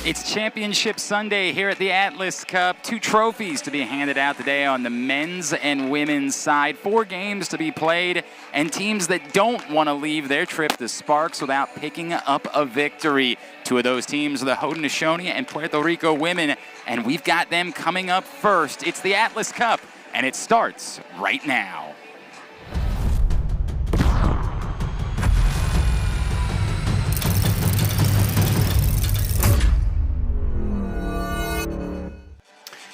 It's Championship Sunday here at the Atlas Cup. 2 trophies to be handed out today on the men's and women's side. 4 games to be played, and teams that don't want to leave their trip to Sparks without picking up a victory. 2 of those teams are the Haudenosaunee and Puerto Rico women, and we've got them coming up first. It's the Atlas Cup, and it starts right now.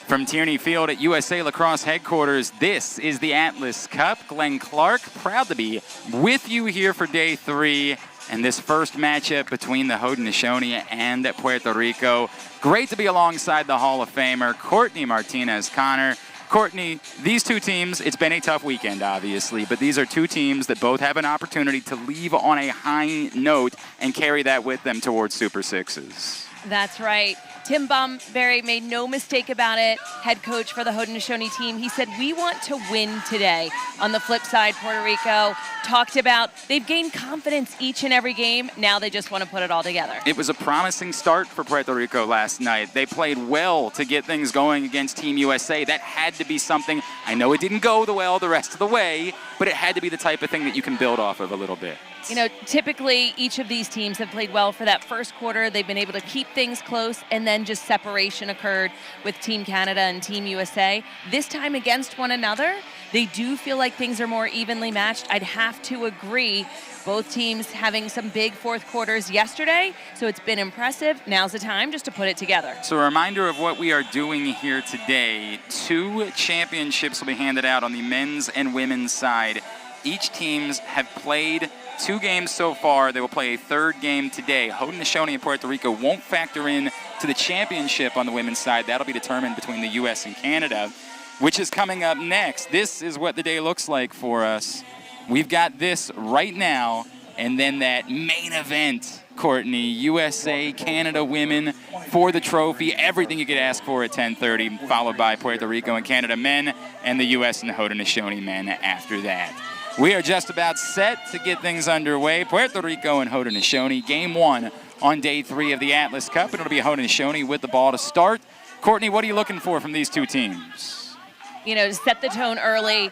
From Tierney Field at USA Lacrosse headquarters, this is the Atlas Cup. Glenn Clark, proud to be with you here for day 3 and this first matchup between the Haudenosaunee and Puerto Rico. Great to be alongside the Hall of Famer, Courtney Martinez-Connor. Courtney, these 2 teams, it's been a tough weekend, obviously, but these are 2 teams that both have an opportunity to leave on a high note and carry that with them towards Super Sixes. That's right. Tim Bomberry made no mistake about it, head coach for the Haudenosaunee team. He said, we want to win today. On the flip side, Puerto Rico talked about they've gained confidence each and every game. Now they just want to put it all together. It was a promising start for Puerto Rico last night. They played well to get things going against Team USA. That had to be something. I know it didn't go well the rest of the way, but it had to be the type of thing that you can build off of a little bit. You know, typically each of these teams have played well for that first quarter. They've been able to keep things close, and then just separation occurred with Team Canada and Team USA. This time against one another, they do feel like things are more evenly matched. I'd have to agree. Both teams having some big fourth quarters yesterday, so it's been impressive. Now's the time just to put it together. So a reminder of what we are doing here today. 2 championships will be handed out on the men's and women's side. Each teams have played 2 games so far. They will play a 3rd game today. Haudenosaunee and Puerto Rico won't factor in to the championship on the women's side. That'll be determined between the U.S. and Canada, which is coming up next. This is what the day looks like for us. We've got this right now, and then that main event, Courtney, USA, Canada women for the trophy. Everything you could ask for at 10:30, followed by Puerto Rico and Canada men, and the U.S. and the Haudenosaunee men after that. We are just about set to get things underway. Puerto Rico and Haudenosaunee, game 1 on day 3 of the Atlas Cup. It'll be Haudenosaunee with the ball to start. Courtney, what are you looking for from these 2 teams? You know, to set the tone early.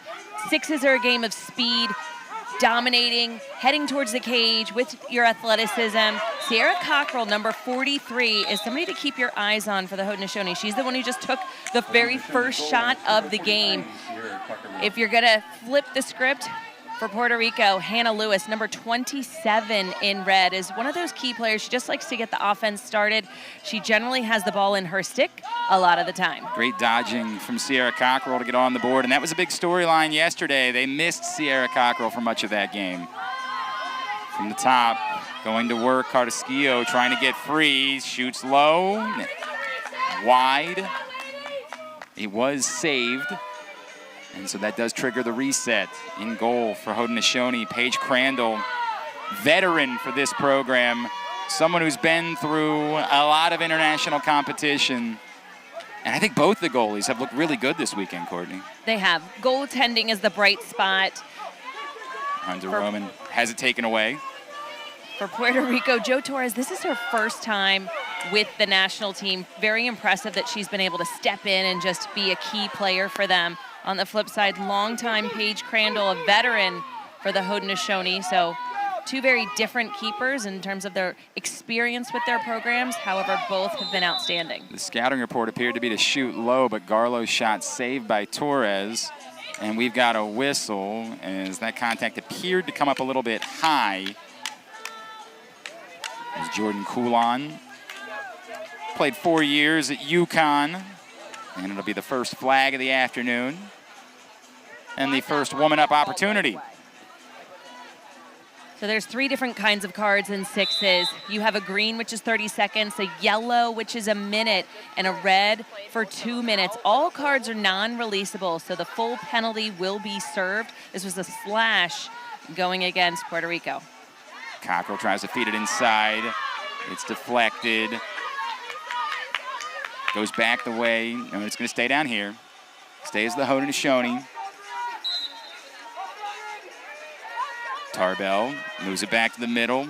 Sixes are a game of speed, dominating, heading towards the cage with your athleticism. Sierra Cockrell, number 43, is somebody to keep your eyes on for the Haudenosaunee. She's the one who just took the very first shot of the game. If you're going to flip the script, for Puerto Rico, Hannah Lewis, number 27 in red, is one of those key players. She just likes to get the offense started. She generally has the ball in her stick a lot of the time. Great dodging from Sierra Cockrell to get on the board, and that was a big storyline yesterday. They missed Sierra Cockrell for much of that game. From the top, going to work, Carrasquillo trying to get free, shoots low, wide. It was saved. And so that does trigger the reset. In goal for Haudenosaunee, Paige Crandall, veteran for this program, someone who's been through a lot of international competition. And I think both the goalies have looked really good this weekend, Courtney. They have. Goaltending is the bright spot. Hunter Roman has it taken away. For Puerto Rico, Jo Torres, this is her first time with the national team. Very impressive that she's been able to step in and just be a key player for them. On the flip side, longtime Paige Crandall, a veteran for the Haudenosaunee. So 2 very different keepers in terms of their experience with their programs. However, both have been outstanding. The scouting report appeared to be to shoot low, but Garlow's shot saved by Torres. And we've got a whistle as that contact appeared to come up a little bit high. As Jordan Coulon played 4 years at UConn, and it'll be the first flag of the afternoon and the first woman-up opportunity. So there's 3 different kinds of cards in sixes. You have a green, which is 30 seconds, a yellow, which is a minute, and a red for 2 minutes. All cards are non-releasable, so the full penalty will be served. This was a slash going against Puerto Rico. Cockrell tries to feed it inside. It's deflected. Goes back the way. No, it's going to stay down here. Stays the Haudenosaunee. Tarbell moves it back to the middle.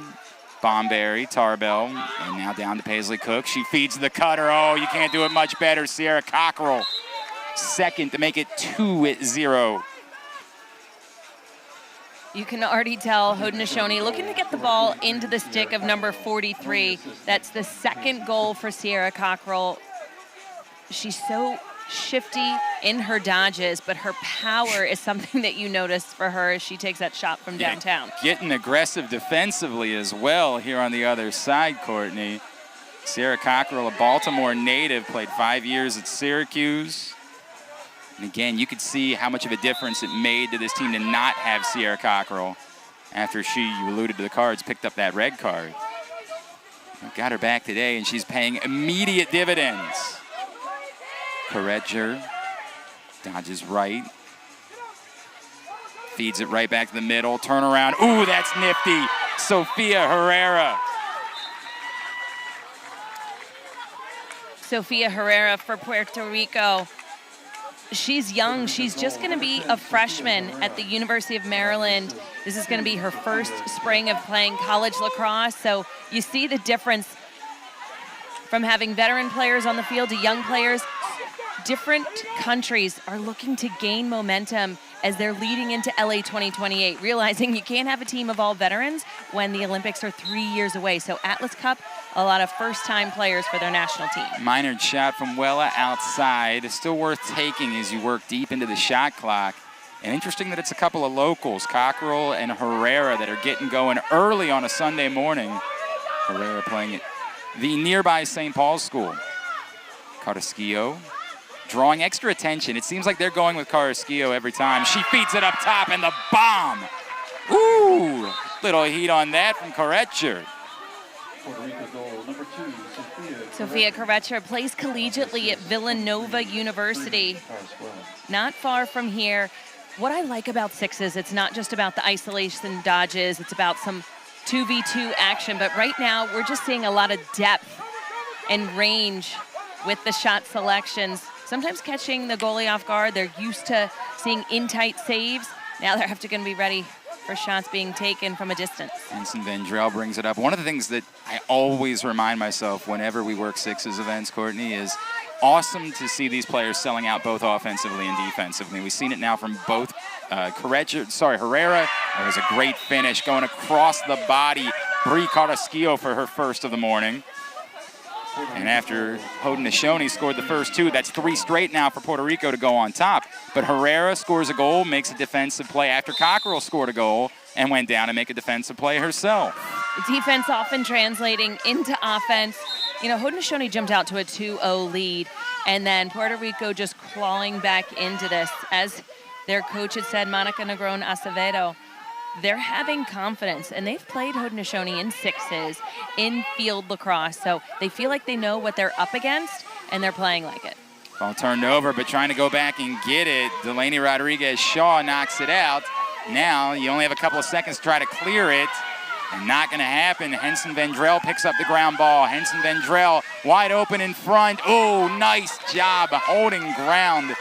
Bomberry, Tarbell, and now down to Paisley Cook. She feeds the cutter. Oh, you can't do it much better. Sierra Cockrell, second to make it 2-0. You can already tell Haudenosaunee looking to get the ball into the stick of number 43. That's the second goal for Sierra Cockrell. She's so shifty in her dodges, but her power is something that you notice for her as she takes that shot from downtown. Getting aggressive defensively as well here on the other side, Courtney. Sierra Cockrell, a Baltimore native, played 5 years at Syracuse. And again, you could see how much of a difference it made to this team to not have Sierra Cockrell after she, you alluded to the cards, picked up that red card. Got her back today, and she's paying immediate dividends. Corretger dodges right. Feeds it right back to the middle. Turnaround. Ooh, that's nifty. Sofia Herrera. Sofia Herrera for Puerto Rico. She's young. She's just going to be a freshman at the University of Maryland. This is going to be her first spring of playing college lacrosse. So you see the difference from having veteran players on the field to young players. Different countries are looking to gain momentum as they're leading into LA 2028, realizing you can't have a team of all veterans when the Olympics are 3 years away. So Atlas Cup, a lot of first-time players for their national team. Minor shot from Wella outside. It's still worth taking as you work deep into the shot clock. And interesting that it's a couple of locals, Cockrell and Herrera, that are getting going early on a Sunday morning. Herrera playing at the nearby St. Paul's School. Carrasquillo drawing extra attention. It seems like they're going with Carrasquillo every time. She feeds it up top, and the bomb. Ooh, little heat on that from Corretcher. Sofia Corretcher plays collegiately at Villanova University, not far from here. What I like about sixes, it's not just about the isolation dodges, it's about some 2v2 action, but right now we're just seeing a lot of depth and range with the shot selections. Sometimes catching the goalie off guard. They're used to seeing in-tight saves. Now they're going to be ready for shots being taken from a distance. Ensign Vendrell brings it up. One of the things that I always remind myself whenever we work sixes events, Courtney, is awesome to see these players selling out both offensively and defensively. We've seen it now from both Herrera. It was a great finish going across the body. Brie Carrasquillo for her first of the morning. And after Haudenosaunee scored the first two, that's 3 straight now for Puerto Rico to go on top. But Herrera scores a goal, makes a defensive play after Cockrell scored a goal and went down to make a defensive play herself. Defense often translating into offense. You know, Haudenosaunee jumped out to a 2-0 lead, and then Puerto Rico just clawing back into this. As their coach had said, Monica Negron Acevedo, they're having confidence, and they've played Haudenosaunee in sixes, in field lacrosse, so they feel like they know what they're up against, and they're playing like it. Ball turned over, but trying to go back and get it. Delaney Rodriguez-Shaw knocks it out. Now you only have a couple of seconds to try to clear it, and not going to happen. Henson Vendrell picks up the ground ball. Henson Vendrell wide open in front. Oh, nice job holding ground.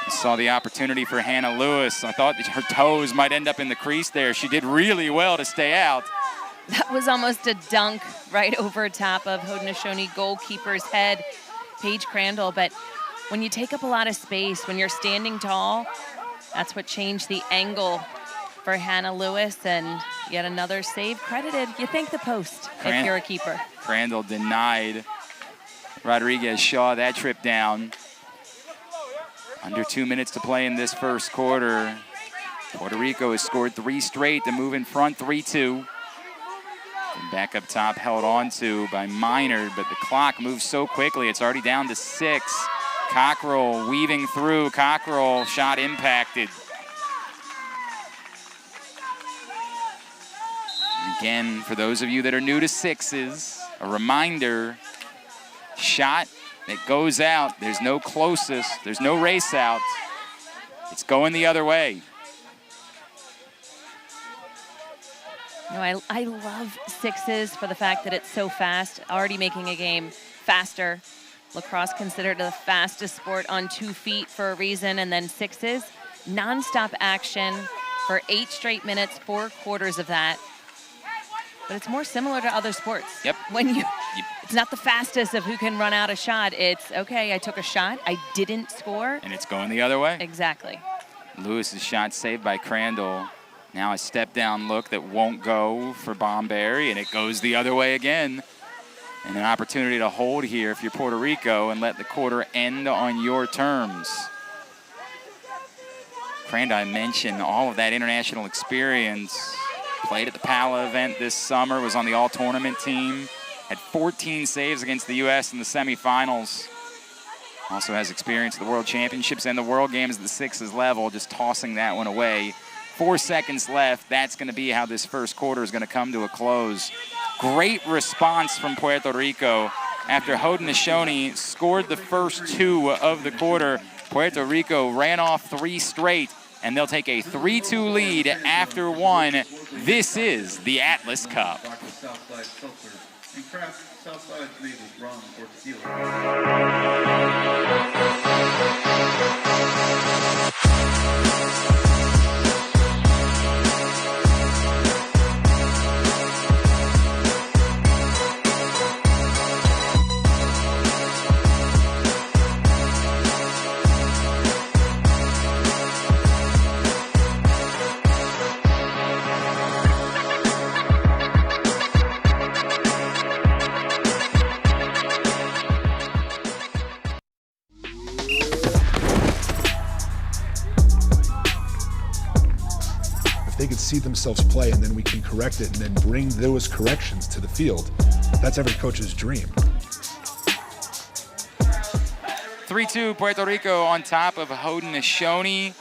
Saw the opportunity for Hannah Lewis. I thought that her toes might end up in the crease there. She did really well to stay out. That was almost a dunk right over top of Haudenosaunee goalkeeper's head, Paige Crandall. But when you take up a lot of space, when you're standing tall, that's what changed the angle for Hannah Lewis. And yet another save credited. You thank the post if you're a keeper. Crandall denied Rodriguez-Shaw that trip down. Under 2 minutes to play in this first quarter. Puerto Rico has scored 3 straight to move in front 3-2. And back up top held on to by Minor, but the clock moves so quickly. It's already down to 6. Cockrell weaving through. Cockrell shot impacted. And again, for those of you that are new to sixes, a reminder, shot that goes out, there's no closest, there's no race out. It's going the other way. No, I love sixes for the fact that it's so fast, already making a game faster. Lacrosse considered the fastest sport on 2 feet for a reason, and then sixes, nonstop action for 8 straight minutes, 4 quarters of that. But it's more similar to other sports. Yep. It's not the fastest of who can run out a shot. It's, okay, I took a shot, I didn't score. And it's going the other way. Exactly. Lewis's shot saved by Crandall. Now a step-down look that won't go for Bomberry, and it goes the other way again. And an opportunity to hold here if you're Puerto Rico and let the quarter end on your terms. Crandall, I mentioned all of that international experience. Played at the Pala event this summer, was on the all-tournament team, had 14 saves against the U.S. in the semifinals. Also has experience at the World Championships and the World Games at the sixes level, just tossing that one away. 4 seconds left. That's going to be how this first quarter is going to come to a close. Great response from Puerto Rico. After Haudenosaunee scored the first 2 of the quarter, Puerto Rico ran off 3 straight, and they'll take a 3-2 lead after 1. This is the Atlas Cup. They could see themselves play, and then we can correct it and then bring those corrections to the field. That's every coach's dream. 3-2 Puerto Rico on top of Haudenosaunee.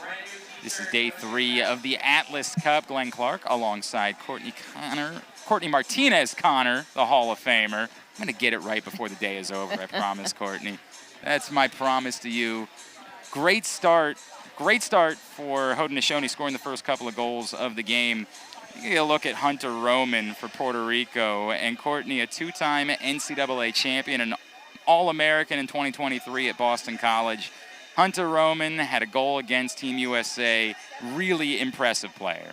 This is day 3 of the Atlas Cup. Glenn Clark alongside Courtney Martinez-Connor, the Hall of Famer. I'm going to get it right before the day is over, I promise, Courtney. That's my promise to you. Great start for Haudenosaunee, scoring the first couple of goals of the game. You get a look at Hunter Roman for Puerto Rico, and Courtney, a 2-time NCAA champion and All-American in 2023 at Boston College. Hunter Roman had a goal against Team USA. Really impressive player.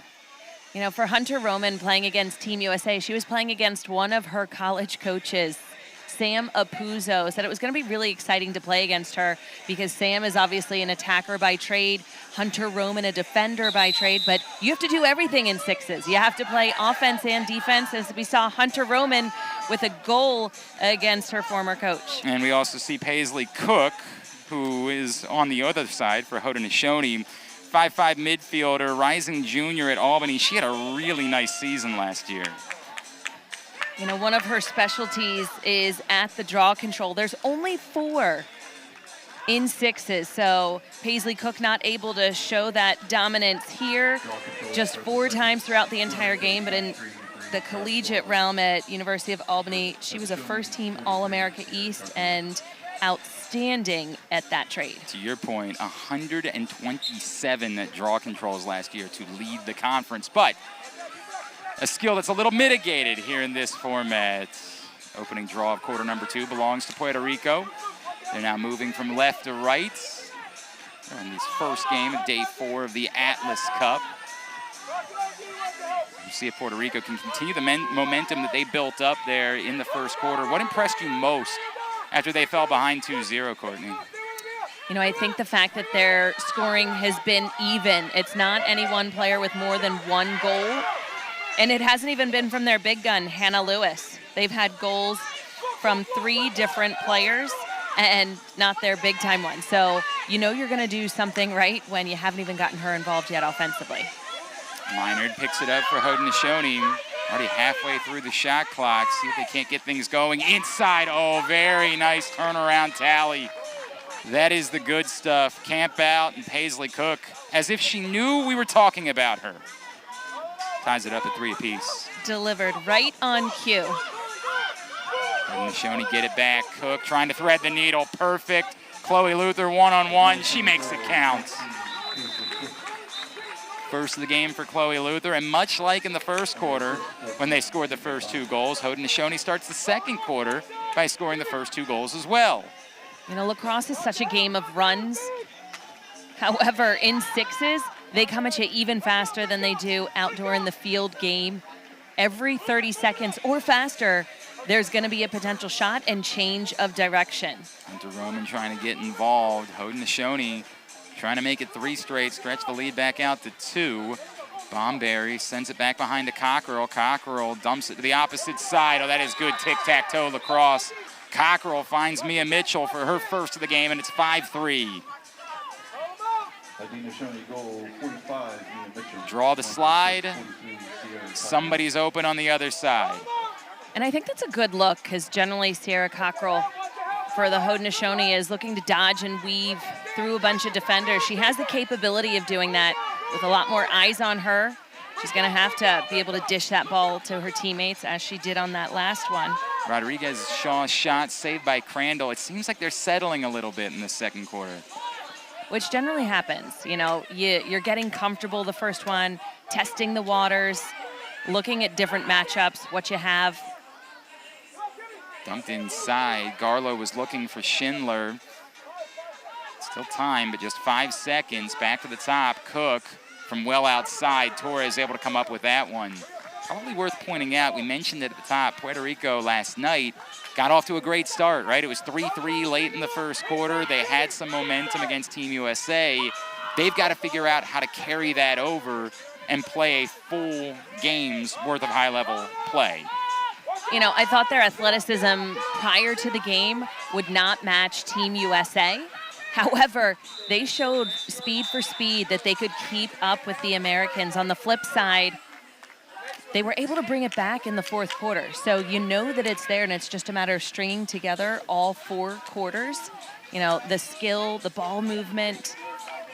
You know, for Hunter Roman playing against Team USA, she was playing against one of her college coaches, Sam Apuzzo. Said it was going to be really exciting to play against her because Sam is obviously an attacker by trade, Hunter Roman a defender by trade, but you have to do everything in sixes. You have to play offense and defense, as we saw Hunter Roman with a goal against her former coach. And we also see Paisley Cook, who is on the other side for Haudenosaunee, 5'5" midfielder, rising junior at Albany. She had a really nice season last year. You know, one of her specialties is at the draw control. There's only 4 in sixes, so Paisley Cook not able to show that dominance here just 4 times throughout the entire game, but in the collegiate realm at University of Albany, she was a first-team All-America East and outstanding at that trade. To your point, 127 draw controls last year to lead the conference, but a skill that's a little mitigated here in this format. Opening draw of quarter number 2 belongs to Puerto Rico. They're now moving from left to right. They're in this first game of day 4 of the Atlas Cup. You see if Puerto Rico can continue the momentum that they built up there in the first quarter. What impressed you most after they fell behind 2-0, Courtney? You know, I think the fact that their scoring has been even. It's not any one player with more than 1 goal. And it hasn't even been from their big gun, Hannah Lewis. They've had goals from 3 different players and not their big-time one. So you know you're going to do something right when you haven't even gotten her involved yet offensively. Minard picks it up for Haudenosaunee. Already halfway through the shot clock. See if they can't get things going. Inside, oh, very nice turnaround tally. That is the good stuff. Camp out and Paisley Cook, as if she knew we were talking about her. Ties it up at 3 apiece. Delivered right on cue. Haudenosaunee get it back. Cook trying to thread the needle. Perfect. Chloe Luther one-on-one. She makes it count. First of the game for Chloe Luther, and much like in the first quarter when they scored the first 2 goals, Haudenosaunee starts the second quarter by scoring the first 2 goals as well. You know, lacrosse is such a game of runs. However, in sixes, they come at you even faster than they do outdoor in the field game. Every 30 seconds or faster, there's going to be a potential shot and change of direction. Hunter Roman trying to get involved. Haudenosaunee trying to make it 3 straight, stretch the lead back out to 2. Bomberry sends it back behind to Cockrell. Cockrell dumps it to the opposite side. Oh, that is good tic-tac-toe lacrosse. Cockrell finds Mia Mitchell for her first of the game, and it's 5-3. Draw the slide. Somebody's open on the other side. And I think that's a good look, because generally Sierra Cockrell for the Haudenosaunee is looking to dodge and weave through a bunch of defenders. She has the capability of doing that with a lot more eyes on her. She's going to have to be able to dish that ball to her teammates, as she did on that last one. Rodriguez Shaw's shot saved by Crandall. It seems like they're settling a little bit in the second quarter. Which generally happens. You know, you're getting comfortable the first one, testing the waters, looking at different matchups, what you have. Dumped inside. Garlow was looking for Schindler. Still time, but just 5 seconds. Back to the top. Cook from well outside. Torres able to come up with that one. Probably worth pointing out, we mentioned it at the top, Puerto Rico last night got off to a great start, right? It was 3-3 late in the first quarter. They had some momentum against Team USA. They've got to figure out how to carry that over and play a full game's worth of high-level play. You know, I thought their athleticism prior to the game would not match Team USA. However, they showed speed for speed that they could keep up with the Americans. On the flip side, they were able to bring it back in the fourth quarter. So you know that it's there, and it's just a matter of stringing together all 4 quarters. You know, the skill, the ball movement,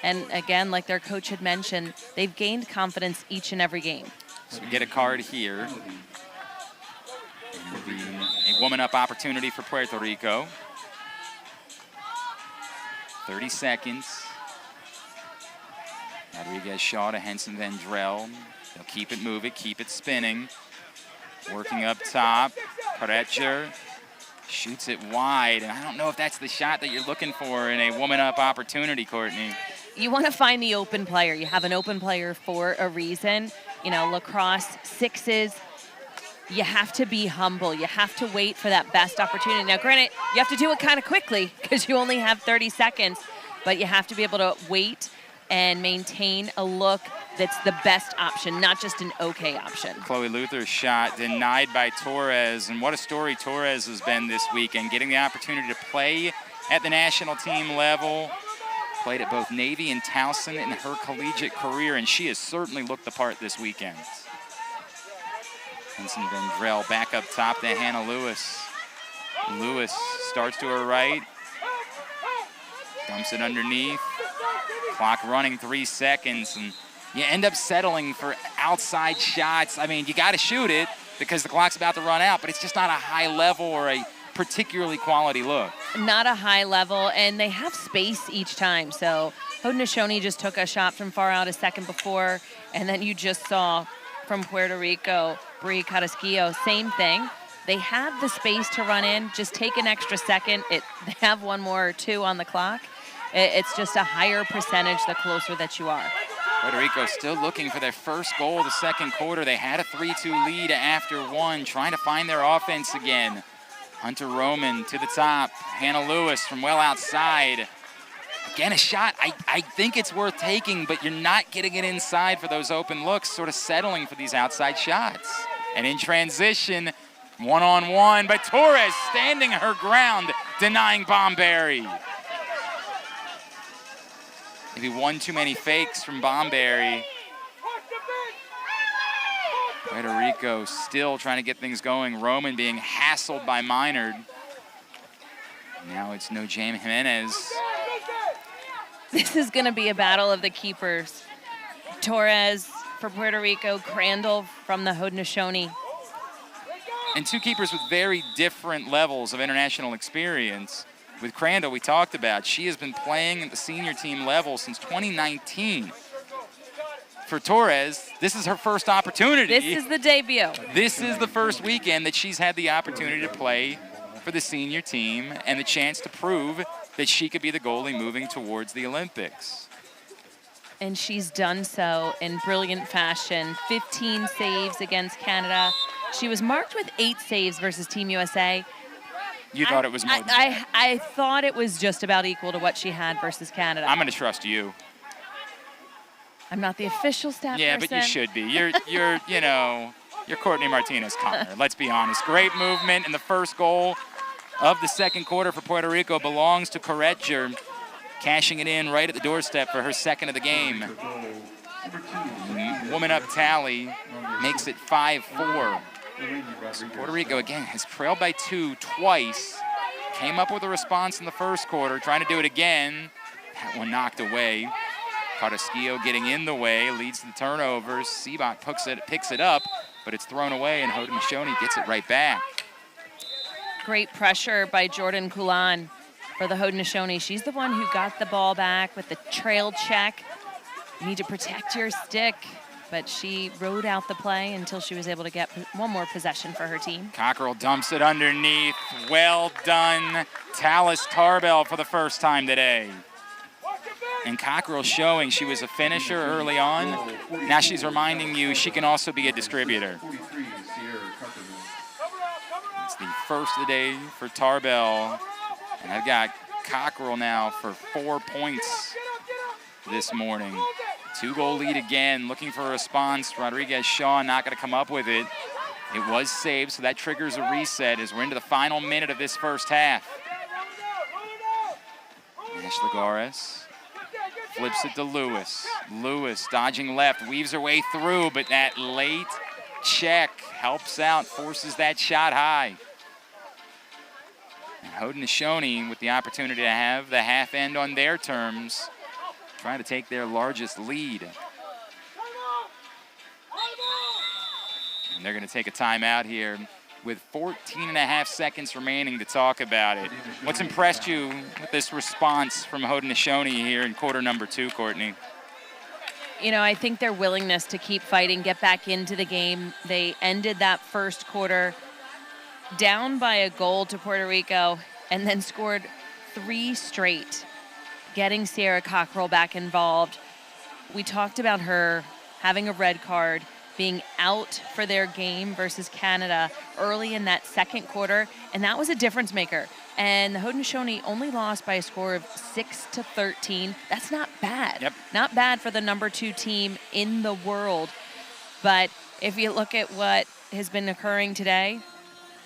and again, like their coach had mentioned, they've gained confidence each and every game. So we get a card here. It'll be a woman-up opportunity for Puerto Rico. 30 seconds. Rodriguez Shaw to Henson Vendrell. They'll keep it moving, keep it spinning. Working up top. Pretcher shoots it wide. And I don't know if that's the shot that you're looking for in a woman-up opportunity, Courtney. You want to find the open player. You have an open player for a reason. You know, lacrosse, 6s. You have to be humble. You have to wait for that best opportunity. Now, granted, you have to do it kind of quickly because you only have 30 seconds, but you have to be able to wait and maintain a look that's the best option, not just an okay option. Chloe Luther's shot denied by Torres, and what a story Torres has been this weekend, getting the opportunity to play at the national team level. Played at both Navy and Towson in her collegiate career, and she has certainly looked the part this weekend. Henson Vendrell back up top to Hannah Lewis. Lewis starts to her right. Dumps it underneath. Clock running 3 seconds, and you end up settling for outside shots. I mean, you got to shoot it because the clock's about to run out, but it's just not a high level or a particularly quality look. Not a high level, and they have space each time. So Haudenosaunee just took a shot from far out a second before, and then you just saw from Puerto Rico, Brie Carrasquillo, same thing. They have the space to run in. Just take an extra second. They have 1 more or 2 on the clock. It's just a higher percentage the closer that you are. Puerto Rico still looking for their first goal of the second quarter. They had a 3-2 lead after 1, trying to find their offense again. Hunter Roman to the top. Hannah Lewis from well outside. Again, a shot I think it's worth taking, but you're not getting it inside for those open looks, sort of settling for these outside shots. And in transition, one-on-one, but Torres standing her ground, denying Bomberry. Maybe 1 too many fakes from Bomberry. Puerto Rico still trying to get things going. Roman being hassled by Minard. Now it's no James Jimenez. This is going to be a battle of the keepers. Torres for Puerto Rico, Crandall from the Haudenosaunee. And 2 keepers with very different levels of international experience. With Crandall, we talked about, she has been playing at the senior team level since 2019. For Torres, this is her first opportunity. This is the debut. This is the first weekend that she's had the opportunity to play for the senior team and the chance to prove that she could be the goalie moving towards the Olympics. And she's done so in brilliant fashion. 15 saves against Canada. She was marked with 8 saves versus Team USA. You thought it was more than that. I thought it was just about equal to what she had versus Canada. I'm going to trust you. I'm not the official stat Yeah, person. but you should be. You're Courtney Martinez-Connor. Let's be honest. Great movement, and the first goal of the second quarter for Puerto Rico belongs to Courtney, cashing it in right at the doorstep for her second of the game. Woman up tally makes it 5-4. So Puerto Rico, again, has trailed by 2 twice. Came up with a response in the first quarter, trying to do it again. That one knocked away. Carrasquillo getting in the way, leads to the turnovers. Sebat picks it up, but it's thrown away, and Haudenosaunee gets it right back. Great pressure by Jordan Coulan for the Haudenosaunee. She's the one who got the ball back with the trail check. You need to protect your stick, but she rode out the play until she was able to get one more possession for her team. Cockrell dumps it underneath. Well done. Tallis Tarbell for the first time today. And Cockrell showing she was a finisher early on. Now she's reminding you she can also be a distributor. It's the first of the day for Tarbell. And I've got Cockrell now for 4 points this morning. 2-goal lead again, looking for a response. Rodriguez-Shaw not going to come up with it. It was saved, so that triggers a reset as we're into the final minute of this first half. Nash Lagares flips it to Lewis. Lewis dodging left, weaves her way through, but that late check helps out, forces that shot high. And Haudenosaunee with the opportunity to have the half end on their terms, trying to take their largest lead. And they're going to take a timeout here with 14.5 seconds remaining to talk about it. What's impressed you with this response from Haudenosaunee here in quarter number 2, Courtney? You know, I think their willingness to keep fighting, get back into the game. They ended that first quarter down by a goal to Puerto Rico and then scored 3 straight, getting Sierra Cockrell back involved. We talked about her having a red card, being out for their game versus Canada early in that second quarter, and that was a difference maker. And the Haudenosaunee only lost by a score of 6-13. That's not bad. Yep. Not bad for the number 2 team in the world. But if you look at what has been occurring today,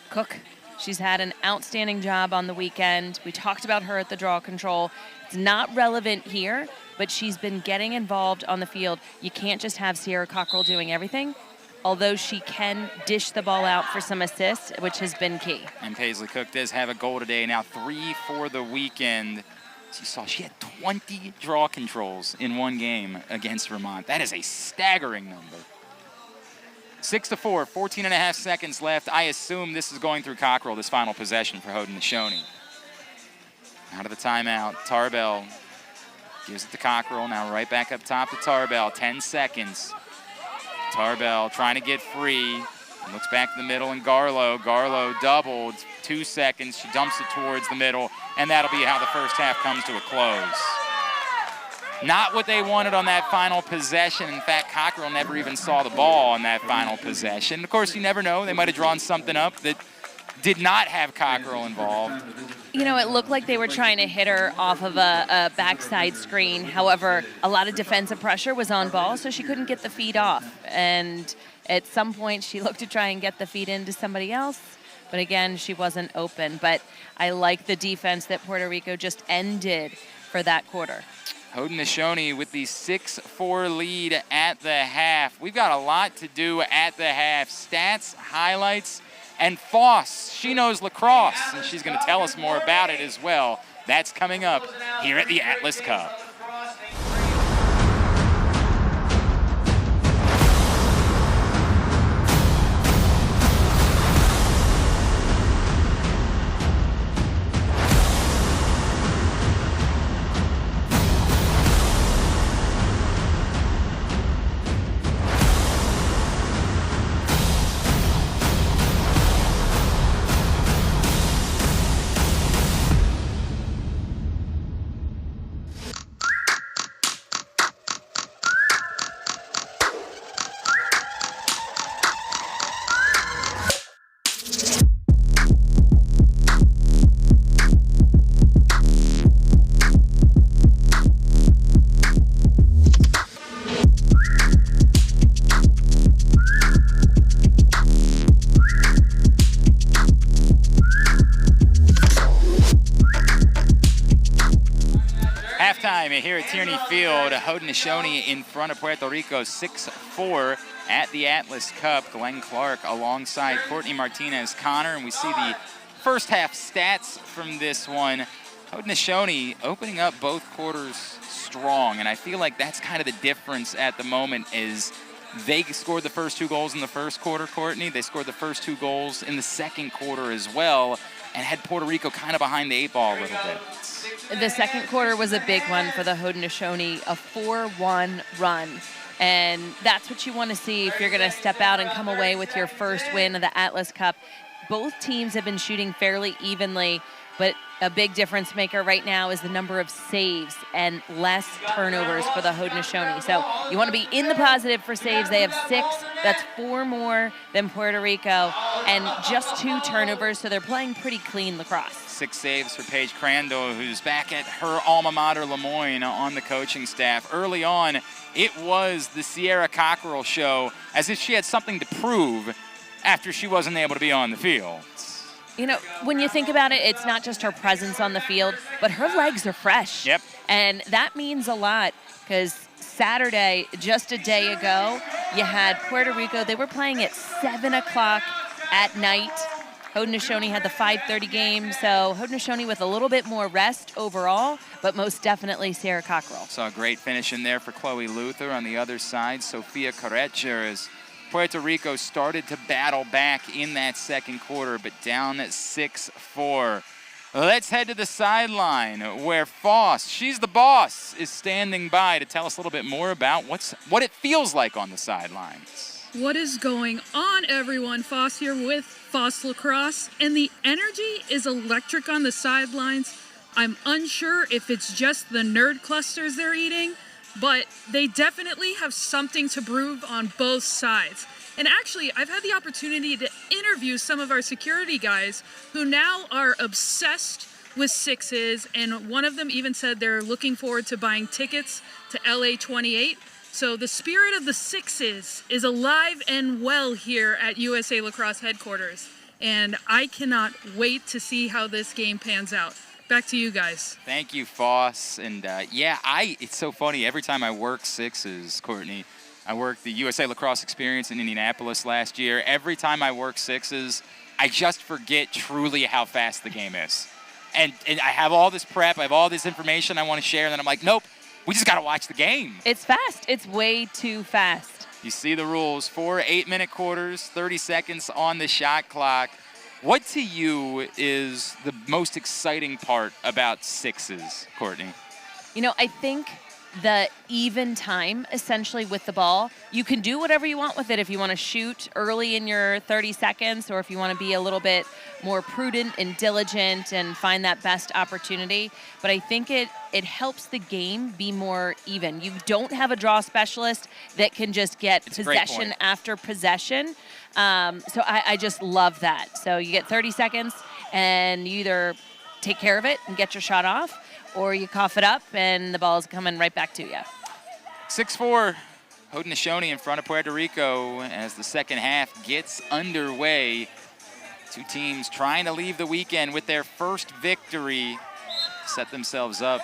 Cook, she's had an outstanding job on the weekend. We talked about her at the draw control. It's not relevant here, but she's been getting involved on the field. You can't just have Sierra Cockrell doing everything, although she can dish the ball out for some assists, which has been key. And Paisley Cook does have a goal today, now 3 for the weekend. As you saw, she had 20 draw controls in one game against Vermont. That is a staggering number. 6-4, 14.5 seconds left. I assume this is going through Cockrell, this final possession for Haudenosaunee. Out of the timeout, Tarbell gives it to Cockrell, now right back up top to Tarbell, 10 seconds. Tarbell trying to get free, looks back to the middle, and Garlow doubled, 2 seconds, she dumps it towards the middle, and that'll be how the first half comes to a close. Not what they wanted on that final possession. In fact, Cockrell never even saw the ball on that final possession. Of course, you never know, they might have drawn something up that did not have Cockrell involved. You know, it looked like they were trying to hit her off of a backside screen. However, a lot of defensive pressure was on ball, so she couldn't get the feed off. And at some point, she looked to try and get the feed into somebody else. But again, she wasn't open. But I like the defense that Puerto Rico just ended for that quarter. Haudenosaunee with the 6-4 lead at the half. We've got a lot to do at the half. Stats, highlights, and Foss. She knows lacrosse, and she's going to tell us more about it as well. That's coming up here at the Atlas Cup. here at Tierney Field. Haudenosaunee in front of Puerto Rico 6-4 at the Atlas Cup. Glenn Clark alongside Courtney Martinez-Connor, and we see the first half stats from this one. Haudenosaunee opening up both quarters strong, and I feel like that's kind of the difference at the moment is they scored the first 2 goals in the first quarter, Courtney. They scored the first 2 goals in the second quarter as well, and had Puerto Rico kind of behind the 8 ball a little bit. The second quarter was a big one for the Haudenosaunee, a 4-1 run. And that's what you want to see if you're going to step out and come away with your first win of the Atlas Cup. Both teams have been shooting fairly evenly, but a big difference maker right now is the number of saves and less turnovers for the Haudenosaunee. So you want to be in the positive for saves. They have 6. That's 4 more than Puerto Rico, and just 2 turnovers, so they're playing pretty clean lacrosse. 6 saves for Paige Crandall, who's back at her alma mater, Lemoyne, on the coaching staff. Early on, it was the Sierra Cockrell show, as if she had something to prove after she wasn't able to be on the field. You know, when you think about it, it's not just her presence on the field, but her legs are fresh. Yep. And that means a lot, because Saturday, just a day ago, you had Puerto Rico. They were playing at 7 o'clock at night. Haudenosaunee had the 5:30 game, so Haudenosaunee with a little bit more rest overall, but most definitely Sierra Cockrell. Saw a great finish in there for Chloe Luther. On the other side, Sofia Carrecher, as Puerto Rico started to battle back in that second quarter, but down at 6-4. Let's head to the sideline where Foss, she's the boss, is standing by to tell us a little bit more about what it feels like on the sidelines. What is going on, everyone? Foss here with Foss Lacrosse, and the energy is electric on the sidelines. I'm unsure if it's just the nerd clusters they're eating, but they definitely have something to prove on both sides. And actually, I've had the opportunity to interview some of our security guys who now are obsessed with sixes, and one of them even said they're looking forward to buying tickets to LA 28. So the spirit of the sixes is alive and well here at USA Lacrosse headquarters, and I cannot wait to see how this game pans out. Back to you guys. Thank you, Foss. And it's so funny. Every time I work sixes, Courtney, I worked the USA Lacrosse Experience in Indianapolis last year. Every time I work sixes, I just forget truly how fast the game is. And I have all this prep, I have all this information I want to share, and then I'm like, nope, we just got to watch the game. It's fast. It's way too fast. You see the rules. 4 8-minute quarters, 30 seconds on the shot clock. What to you is the most exciting part about sixes, Courtney? You know, I think the even time, essentially, with the ball. You can do whatever you want with it if you want to shoot early in your 30 seconds or if you want to be a little bit more prudent and diligent and find that best opportunity. But I think it helps the game be more even. You don't have a draw specialist that can just get possession after possession. So I just love that. So you get 30 seconds and you either take care of it and get your shot off, or you cough it up and the ball is coming right back to you. 6-4, Haudenosaunee in front of Puerto Rico as the second half gets underway. Two teams trying to leave the weekend with their first victory, set themselves up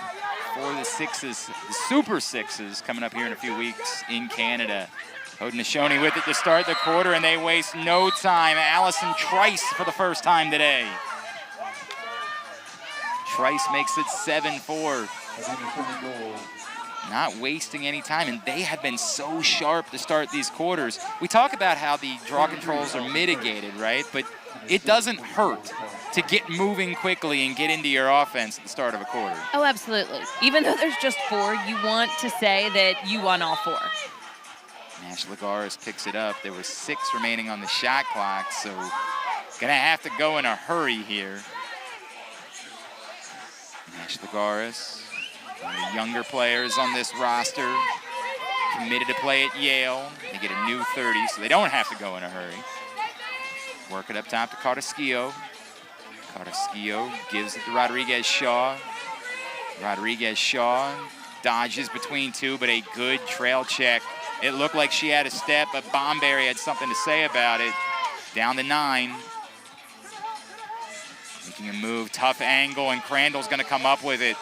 for the sixes, the Super Sixes, coming up here in a few weeks in Canada. Haudenosaunee with it to start the quarter, and they waste no time. Allison Trice for the first time today. Trice makes it 7-4. Not wasting any time, and they have been so sharp to start these quarters. We talk about how the draw controls are mitigated, right? But it doesn't hurt to get moving quickly and get into your offense at the start of a quarter. Oh, absolutely. Even though there's just 4, you want to say that you won all 4. Nash Lagares picks it up. There were 6 remaining on the shot clock, so gonna have to go in a hurry here. Nash Lagares, one of the younger players on this roster, committed to play at Yale. They get a new 30, so they don't have to go in a hurry. Work it up top to Carrasquillo. Carrasquillo gives it to Rodriguez-Shaw. Rodriguez-Shaw dodges between 2, but a good trail check. It looked like she had a step, but Bomberry had something to say about it. Down to 9. Making a move, tough angle, and Crandall's gonna come up with it.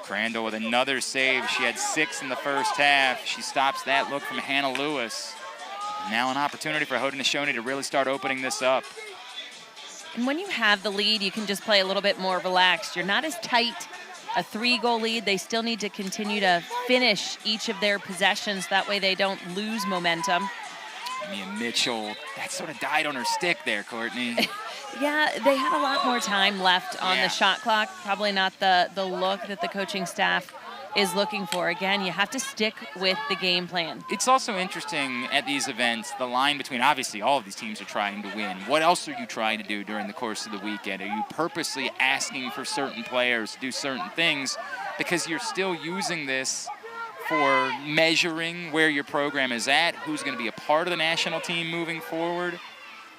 Crandall with another save. She had 6 in the first half. She stops that look from Hannah Lewis. Now an opportunity for Haudenosaunee to really start opening this up. And when you have the lead, you can just play a little bit more relaxed. You're not as tight. A 3-goal lead, they still need to continue to finish each of their possessions. That way they don't lose momentum. Mia Mitchell, that sort of died on her stick there, Courtney. Yeah, they had a lot more time left on the shot clock. Probably not the look that the coaching staff is looking for. Again, you have to stick with the game plan. It's also interesting at these events, the line between, obviously all of these teams are trying to win. What else are you trying to do during the course of the weekend? Are you purposely asking for certain players to do certain things because you're still using this for measuring where your program is at, who's going to be a part of the national team moving forward?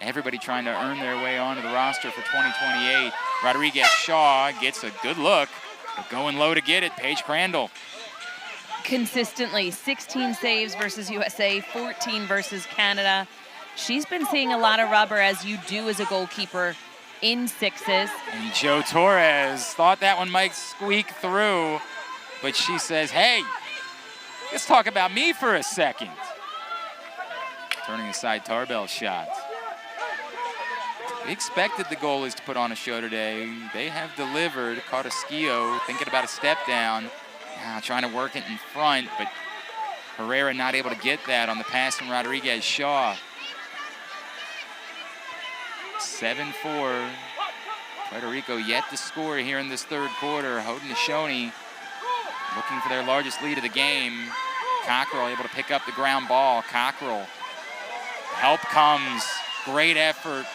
Everybody trying to earn their way onto the roster for 2028. Rodriguez Shaw gets a good look, but going low to get it, Paige Crandall. Consistently, 16 saves versus USA, 14 versus Canada. She's been seeing a lot of rubber, as you do as a goalkeeper in 6s. And Jo Torres thought that one might squeak through, but she says, hey, let's talk about me for a second. Turning aside Tarbell's shot. We expected the goalies to put on a show today. They have delivered. Carrasquillo thinking about a step down. Now trying to work it in front, but Herrera not able to get that on the pass from Rodriguez Shaw. 7-4. Puerto Rico yet to score here in this third quarter. Haudenosaunee looking for their largest lead of the game. Cockrell able to pick up the ground ball. Cockrell. Help comes. Great effort.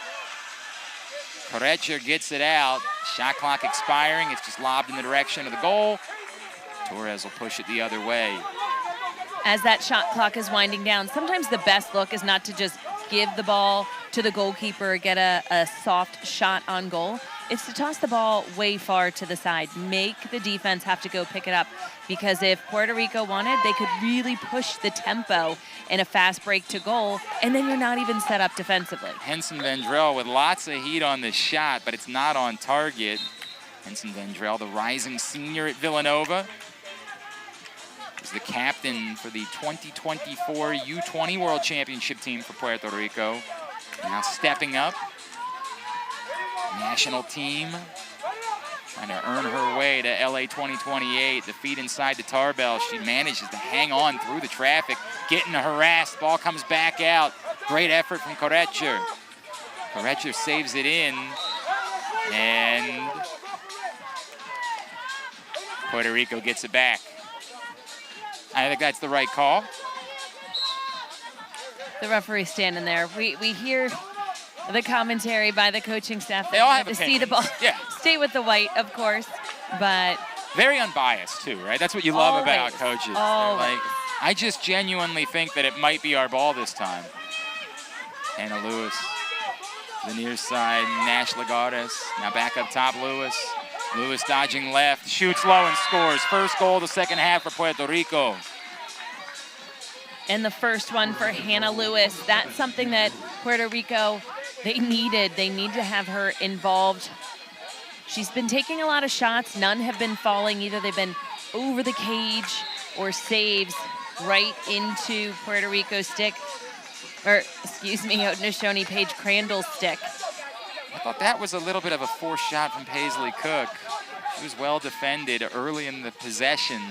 Courtney gets it out. Shot clock expiring. It's just lobbed in the direction of the goal. Torres will push it the other way. As that shot clock is winding down, sometimes the best look is not to just give the ball to the goalkeeper or get a soft shot on goal. It's to toss the ball way far to the side. Make the defense have to go pick it up, because if Puerto Rico wanted, they could really push the tempo in a fast break to goal, and then you're not even set up defensively. Henson Vendrell with lots of heat on this shot, but it's not on target. Henson Vendrell, the rising senior at Villanova, is the captain for the 2024 U20 World Championship team for Puerto Rico. Now stepping up. National team trying to earn her way to LA 2028. The feed inside to Tarbell. She manages to hang on through the traffic, getting harassed. Ball comes back out. Great effort from Courtney. Courtney saves it in, and Puerto Rico gets it back. I think that's the right call. The referee standing there. We hear the commentary by the coaching staff. They all have to see the ball. Yeah. Stay with the white, of course, but very unbiased too, right? That's what you love about coaches. Always. Like, I just genuinely think that it might be our ball this time. Hannah Lewis, the near side, Nash Lagares. Now back up top, Lewis. Lewis dodging left, shoots low and scores. First goal of the second half for Puerto Rico. And the first one for Hannah Lewis. That's something that Puerto Rico, they needed. They need to have her involved. She's been taking a lot of shots. None have been falling. Either they've been over the cage or saves right into Puerto Rico's stick. Or, excuse me, Haudenosaunee Paige Crandall's stick. I thought that was a little bit of a forced shot from Paisley Cook. She was well defended early in the possession.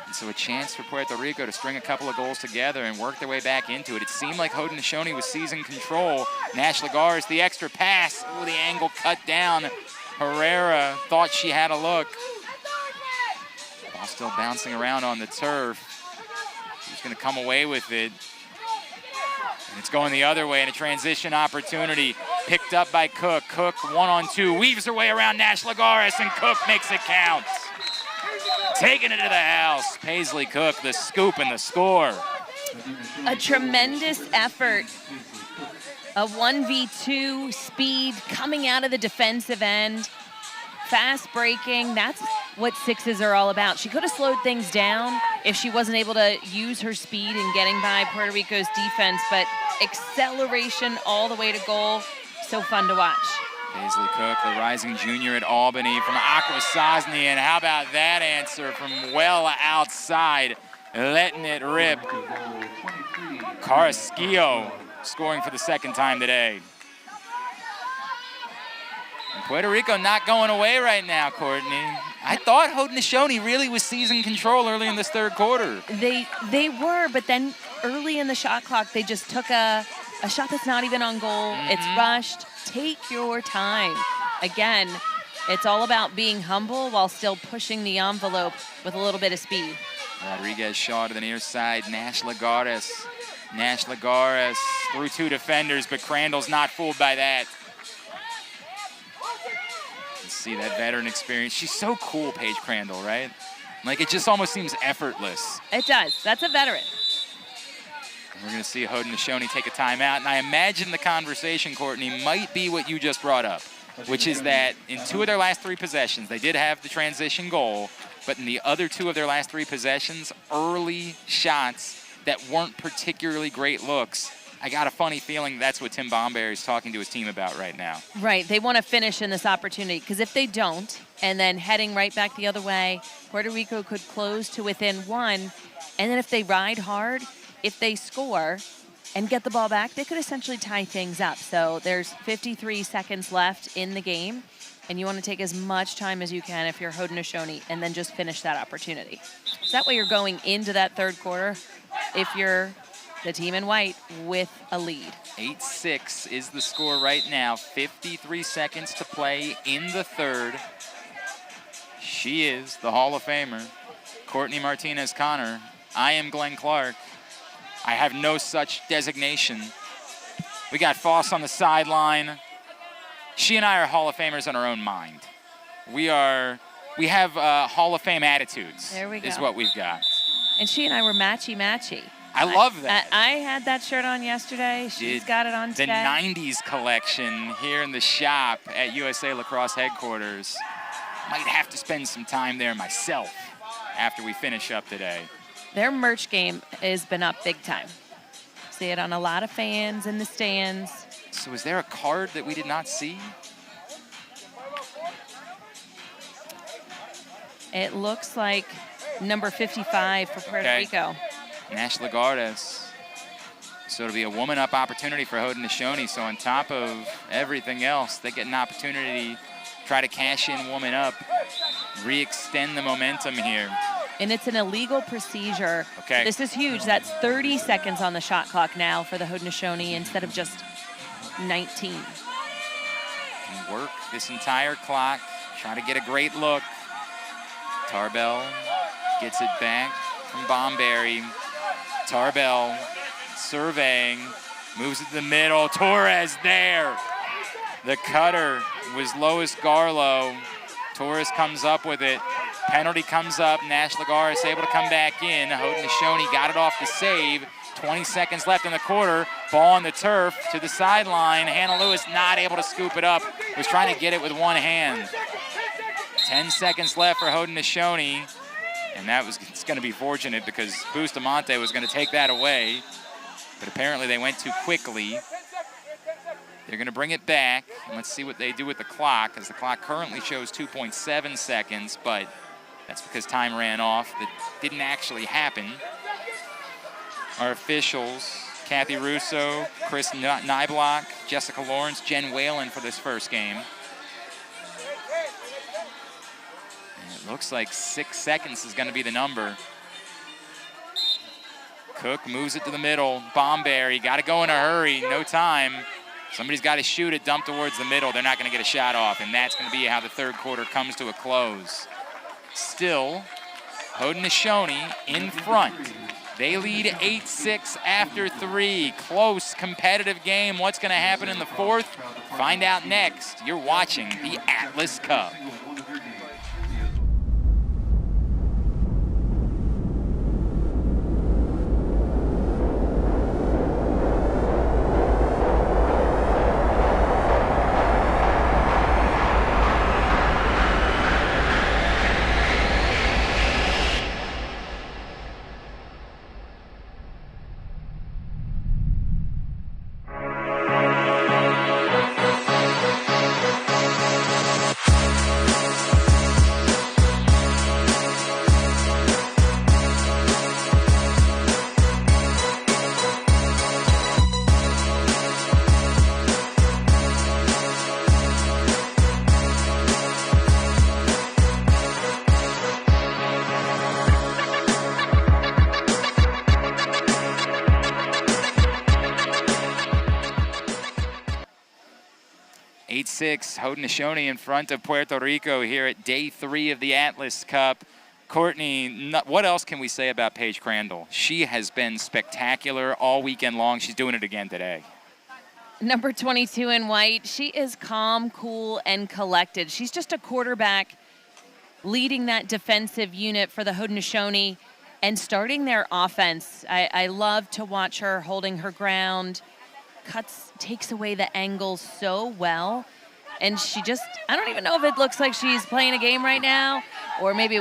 And so a chance for Puerto Rico to string a couple of goals together and work their way back into it. It seemed like Haudenosaunee was seizing control. Nash Lagares, the extra pass. Ooh, the angle cut down. Herrera thought she had a look. Ball still bouncing around on the turf. She's going to come away with it. And it's going the other way in a transition opportunity. Picked up by Cook. Cook 1-on-2, weaves her way around Nash Lagares, and Cook makes it count. Taking it to the house. Paisley Cook, the scoop and the score. A tremendous effort. A 1v2 speed coming out of the defensive end. Fast breaking. That's what 6s are all about. She could have slowed things down if she wasn't able to use her speed in getting by Puerto Rico's defense, but acceleration all the way to goal. So fun to watch. Paisley Cook, the rising junior at Albany from Haudenosaunee, and how about that answer from well outside, letting it rip. Carrasquillo scoring for the second time today. And Puerto Rico not going away right now, Courtney. I thought Haudenosaunee really was seizing control early in this third quarter. They were, but then early in the shot clock, they just took a shot that's not even on goal. It's rushed. Take your time. Again, it's all about being humble while still pushing the envelope with a little bit of speed. Rodriguez Shaw to the near side. Nash Lagares through two defenders, but Crandall's not fooled by that. Let's see that veteran experience. She's so cool, Paige Crandall, right? Like, it just almost seems effortless. It does. That's a veteran. We're going to see Haudenosaunee take a timeout, and I imagine the conversation, Courtney, might be what you just brought up, which is that in 2 of their last 3 possessions, they did have the transition goal, but in the other 2 of their last 3 possessions, early shots that weren't particularly great looks. I got a funny feeling that's what Tim Bomberry's talking to his team about right now. Right. They want to finish in this opportunity, because if they don't, and then heading right back the other way, Puerto Rico could close to within 1, and then if they ride hard, if they score and get the ball back, they could essentially tie things up. So there's 53 seconds left in the game, and you want to take as much time as you can if you're Haudenosaunee and then just finish that opportunity. So that way you're going into that third quarter, if you're the team in white, with a lead. 8-6 is the score right now. 53 seconds to play in the third. She is the Hall of Famer, Courtney Martinez-Connor. I am Glenn Clark. I have no such designation. We got Foss on the sideline. She and I are Hall of Famers in our own mind. We have Hall of Fame attitudes. There we go. Is what we've got. And she and I were matchy-matchy. I love that. I had that shirt on yesterday. She's got it on today. The 90s collection here in the shop at USA Lacrosse headquarters. Might have to spend some time there myself after we finish up today. Their merch game has been up big time. See it on a lot of fans in the stands. So is there a card that we did not see? It looks like number 55 for Puerto Rico. Nash Lagares. So it'll be a woman-up opportunity for Haudenosaunee. So on top of everything else, they get an opportunity to try to cash in woman-up, re-extend the momentum here. And it's an illegal procedure. Okay. This is huge. That's 30 seconds on the shot clock now for the Haudenosaunee instead of just 19. Can work this entire clock, try to get a great look. Tarbell gets it back from Bomberry. Tarbell surveying, moves it to the middle. Torres there. The cutter was Lois Garlow. Torres comes up with it. Penalty comes up. Nash Lagares able to come back in. Haudenosaunee got it off the save. 20 seconds left in the quarter. Ball on the turf to the sideline. Hannah Lewis not able to scoop it up. Was trying to get it with one hand. 10 seconds left for Haudenosaunee. And it's going to be fortunate because Bustamante was going to take that away. But apparently they went too quickly. They're going to bring it back. And let's see what they do with the clock, as the clock currently shows 2.7 seconds, but that's because time ran off. That didn't actually happen. Our officials, Kathy Russo, Chris Nyblock, Jessica Lawrence, Jen Whalen for this first game. And it looks like 6 seconds is going to be the number. Cook moves it to the middle. Bomberry, got to go in a hurry, no time. Somebody's got to shoot it, dump towards the middle. They're not going to get a shot off, and that's going to be how the third quarter comes to a close. Still, Haudenosaunee in front. They lead 8-6 after 3. Close, competitive game. What's going to happen in the fourth? Find out next. You're watching the Atlas Cup. 8-6, Haudenosaunee in front of Puerto Rico here at day 3 of the Atlas Cup. Courtney, what else can we say about Paige Crandall? She has been spectacular all weekend long. She's doing it again today. Number 22 in white, she is calm, cool, and collected. She's just a quarterback leading that defensive unit for the Haudenosaunee and starting their offense. I love to watch her holding her ground, takes away the angles so well. And she just, I don't even know if it looks like she's playing a game right now or maybe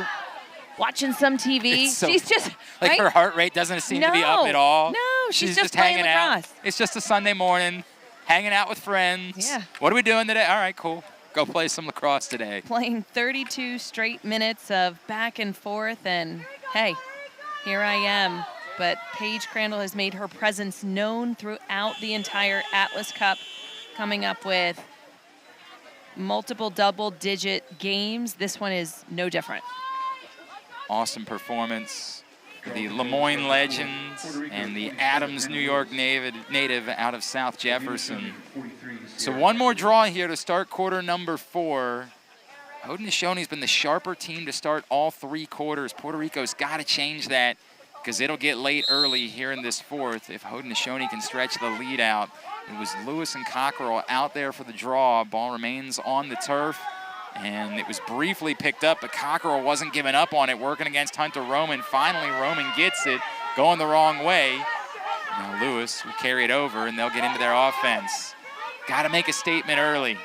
watching some TV. She's just, like right? Her heart rate doesn't seem to be up at all. No, she's just hanging out. lacrosse. It's just a Sunday morning, hanging out with friends. Yeah. What are we doing today? All right, cool. Go play some lacrosse today. Playing 32 straight minutes of back and forth, and hey, here I am. But Paige Crandall has made her presence known throughout the entire Atlas Cup, coming up with multiple double-digit games. This one is no different. Awesome performance. The Lemoyne legends and the Adams, New York native out of South Jefferson. So one more draw here to start quarter number 4. Haudenosaunee's been the sharper team to start all 3 quarters. Puerto Rico's got to change that because it'll get late early here in this 4th if Haudenosaunee can stretch the lead out. It was Lewis and Cockrell out there for the draw. Ball remains on the turf. And it was briefly picked up, but Cockrell wasn't giving up on it, working against Hunter Roman. Finally, Roman gets it, going the wrong way. Now Lewis will carry it over, and they'll get into their offense. Got to make a statement early.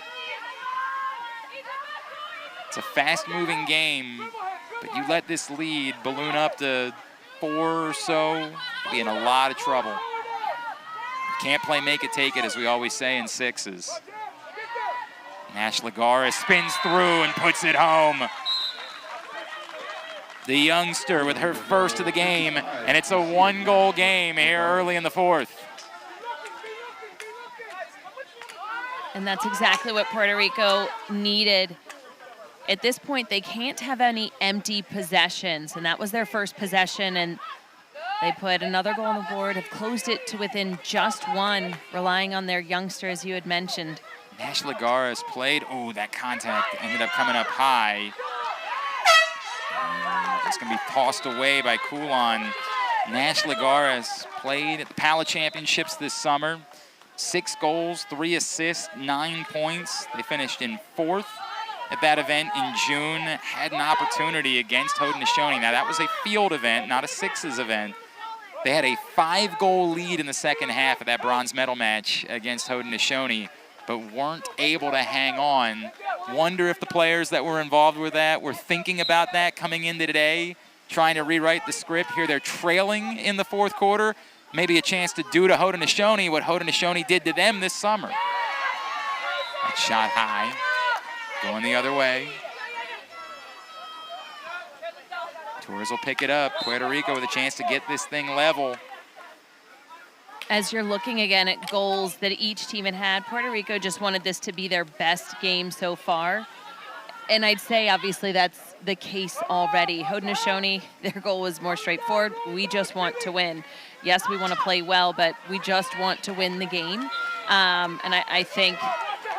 It's a fast-moving game, but you let this lead balloon up to 4 or so, you'll be in a lot of trouble. You can't play make it, take it, as we always say in 6s. Nash Lagares spins through and puts it home. The youngster with her first of the game, and it's a 1-goal game here early in the 4th. And that's exactly what Puerto Rico needed. At this point, they can't have any empty possessions, and that was their first possession, and they put another goal on the board, have closed it to within just 1, relying on their youngster, as you had mentioned. Nash Lagares played. Oh, that contact ended up coming up high. And it's going to be tossed away by Coulon. Nash Lagares played at the PALA Championships this summer. 6 goals, 3 assists, 9 points. They finished in 4th at that event in June. Had an opportunity against Haudenosaunee. Now, that was a field event, not a 6s event. They had a 5-goal lead in the second half of that bronze medal match against Haudenosaunee, but weren't able to hang on. Wonder if the players that were involved with that were thinking about that coming into today, trying to rewrite the script. Here they're trailing in the 4th quarter. Maybe a chance to do to Haudenosaunee what Haudenosaunee did to them this summer. That shot high, going the other way. Torres will pick it up. Puerto Rico with a chance to get this thing level. As you're looking again at goals that each team had, Puerto Rico just wanted this to be their best game so far. And I'd say, obviously, that's the case already. Haudenosaunee, their goal was more straightforward. We just want to win. Yes, we want to play well, but we just want to win the game. And I think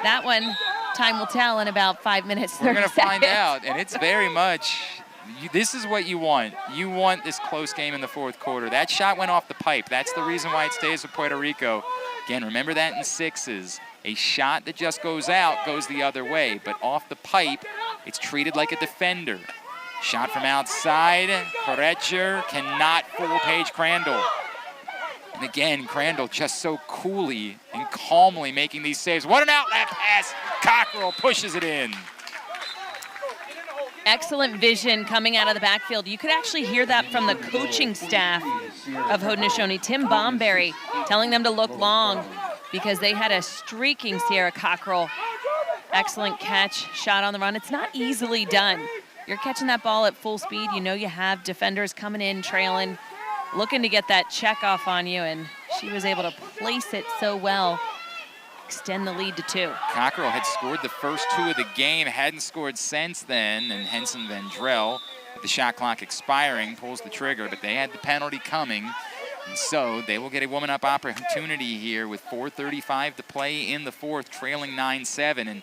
that one, time will tell in about 5 minutes, 30 We're going to seconds. find out, and it's very much, this is what you want. You want this close game in the 4th quarter. That shot went off the pipe. That's the reason why it stays with Puerto Rico. Again, remember that in 6s. A shot that just goes out goes the other way, but off the pipe, it's treated like a defender. Shot from outside. Corretcher cannot fool Paige Crandall. And again, Crandall just so coolly and calmly making these saves. What an outlet pass. Cockrell pushes it in. Excellent vision coming out of the backfield. You could actually hear that from the coaching staff of Haudenosaunee. Tim Bomberry telling them to look long because they had a streaking Sierra Cockrell. Excellent catch, shot on the run. It's not easily done. You're catching that ball at full speed. You know you have defenders coming in, trailing, looking to get that check off on you, and she was able to place it so well. Extend the lead to 2. Cockrell had scored the first 2 of the game, hadn't scored since then, and Henson Vendrell, with the shot clock expiring, pulls the trigger, but they had the penalty coming. And so they will get a woman up opportunity here with 4:35 to play in the fourth, trailing 9-7. And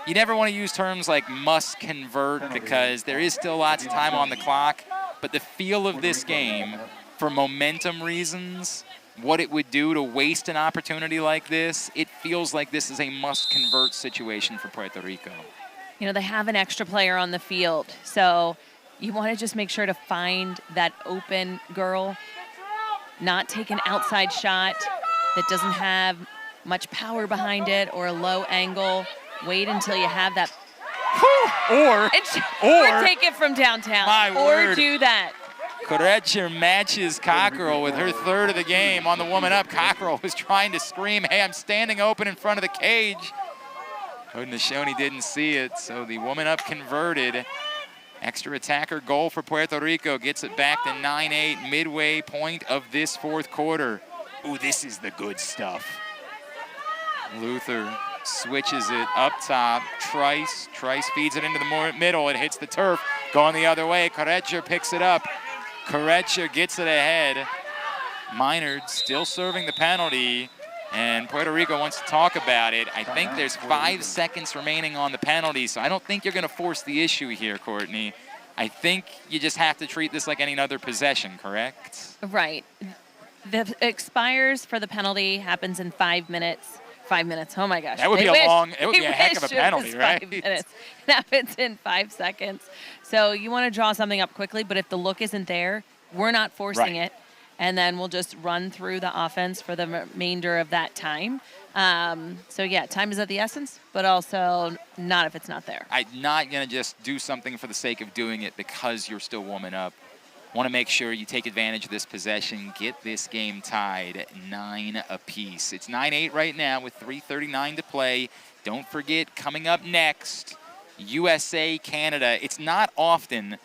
you never want to use terms like must convert because there is still lots of time on the clock. But the feel of this game, for momentum reasons, what it would do to waste an opportunity like this, it feels like this is a must-convert situation for Puerto Rico. You know, they have an extra player on the field, so you want to just make sure to find that open girl, not take an outside shot that doesn't have much power behind it or a low angle. Wait until you have that. Or take it from downtown. My word. Do that. Courtney matches Cockrell with her third of the game on the woman up. Cockrell was trying to scream, hey, I'm standing open in front of the cage. Haudenosaunee didn't see it, so the woman up converted. Extra attacker goal for Puerto Rico. Gets it back to 9-8, midway point of this fourth quarter. Ooh, this is the good stuff. Luther switches it up top. Trice feeds it into the middle. It hits the turf. Going the other way. Courtney picks it up. Courtney gets it ahead. Minard still serving the penalty. And Puerto Rico wants to talk about it. I think there's 5 seconds remaining on the penalty, so I don't think you're going to force the issue here, Courtney. I think you just have to treat this like any other possession, correct? Right. The expires for the penalty happens in 5 minutes. 5 minutes. Oh my gosh. That would be it would be a heck of a penalty, right? 5 minutes. It happens in 5 seconds. So you want to draw something up quickly, but if the look isn't there, we're not forcing it. And then we'll just run through the offense for the remainder of that time. So yeah, time is of the essence, but also not if it's not there. I'm not going to just do something for the sake of doing it because you're still warming up. Want to make sure you take advantage of this possession, get this game tied at 9 apiece. It's 9-8 right now with 3:39 to play. Don't forget, coming up next, USA, Canada. It's not often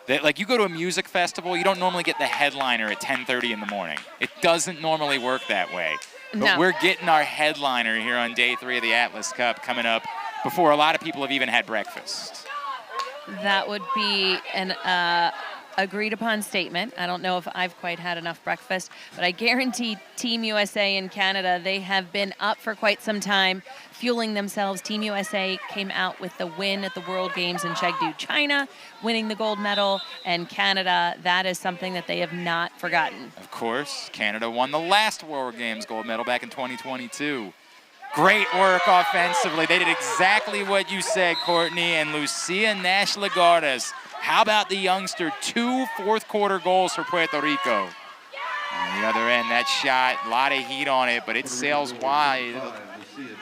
that, like, you go to a music festival, you don't normally get the headliner at 10:30 in the morning. It doesn't normally work that way. But we're getting our headliner here on day 3 of the Atlas Cup coming up before a lot of people have even had breakfast. That would be an agreed upon statement. I don't know if I've quite had enough breakfast, but I guarantee Team USA and Canada, they have been up for quite some time, fueling themselves. Team USA came out with the win at the World Games in Chengdu, China, winning the gold medal, and Canada, that is something that they have not forgotten. Of course, Canada won the last World Games gold medal back in 2022. Great work offensively. They did exactly what you said, Courtney, and Lucia Nash-Lagardes. How about the youngster? 2 fourth-quarter goals for Puerto Rico. On the other end, that shot, a lot of heat on it, but it sails wide.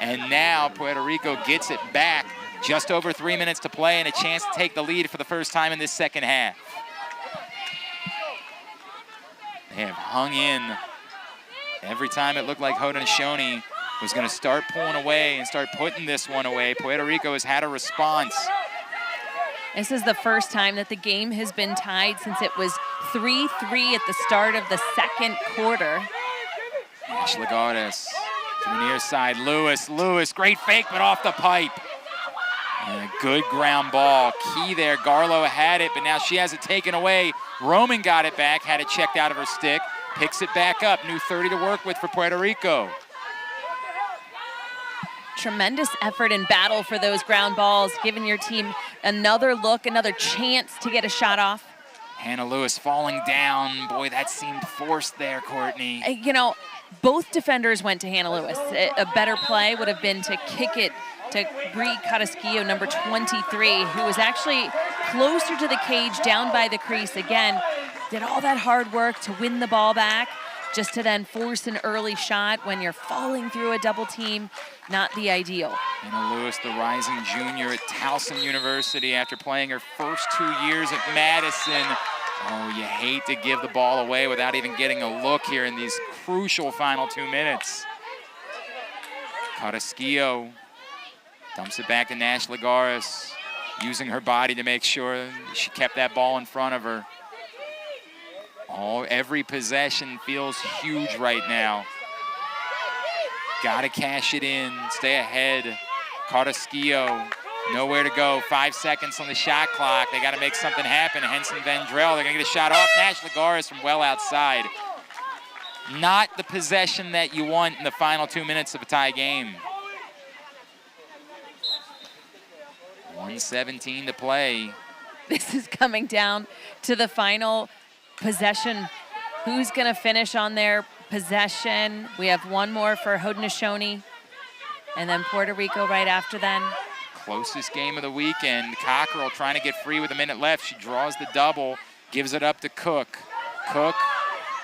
And now Puerto Rico gets it back. Just over 3 minutes to play and a chance to take the lead for the first time in this second half. They have hung in. Every time it looked like Haudenosaunee was going to start pulling away and start putting this one away, Puerto Rico has had a response. This is the first time that the game has been tied since it was 3-3 at the start of the second quarter. Nash-Lagardes to the near side. Lewis, great fake, but off the pipe. And a good ground ball. Key there. Garlow had it, but now she has it taken away. Roman got it back, had it checked out of her stick. Picks it back up. New 30 to work with for Puerto Rico. Tremendous effort and battle for those ground balls, giving your team another look, another chance to get a shot off. Hannah Lewis falling down. Boy, that seemed forced there, Courtney. You know, both defenders went to Hannah Lewis. A better play would have been to kick it to Brie Carrasquillo, number 23, who was actually closer to the cage, down by the crease. Again, did all that hard work to win the ball back, just to then force an early shot when you're falling through a double team. Not the ideal. Hannah Lewis, the rising junior at Towson University after playing her first 2 years at Madison. Oh, you hate to give the ball away without even getting a look here in these crucial final 2 minutes. Carrasquillo dumps it back to Nash-Lagardes, using her body to make sure she kept that ball in front of her. Oh, every possession feels huge right now. Got to cash it in, stay ahead. Carrasquillo, nowhere to go. 5 seconds on the shot clock. They got to make something happen. Henson Vendrell, they're going to get a shot off. Nash-Lagardes from well outside. not the possession that you want in the final 2 minutes of a tie game. 1:17 to play. This is coming down to the final possession. Who's going to finish on their possession? We have one more for Haudenosaunee, and then Puerto Rico right after then. Closest game of the weekend. Cockrell trying to get free with a minute left. She draws the double, gives it up to Cook. Cook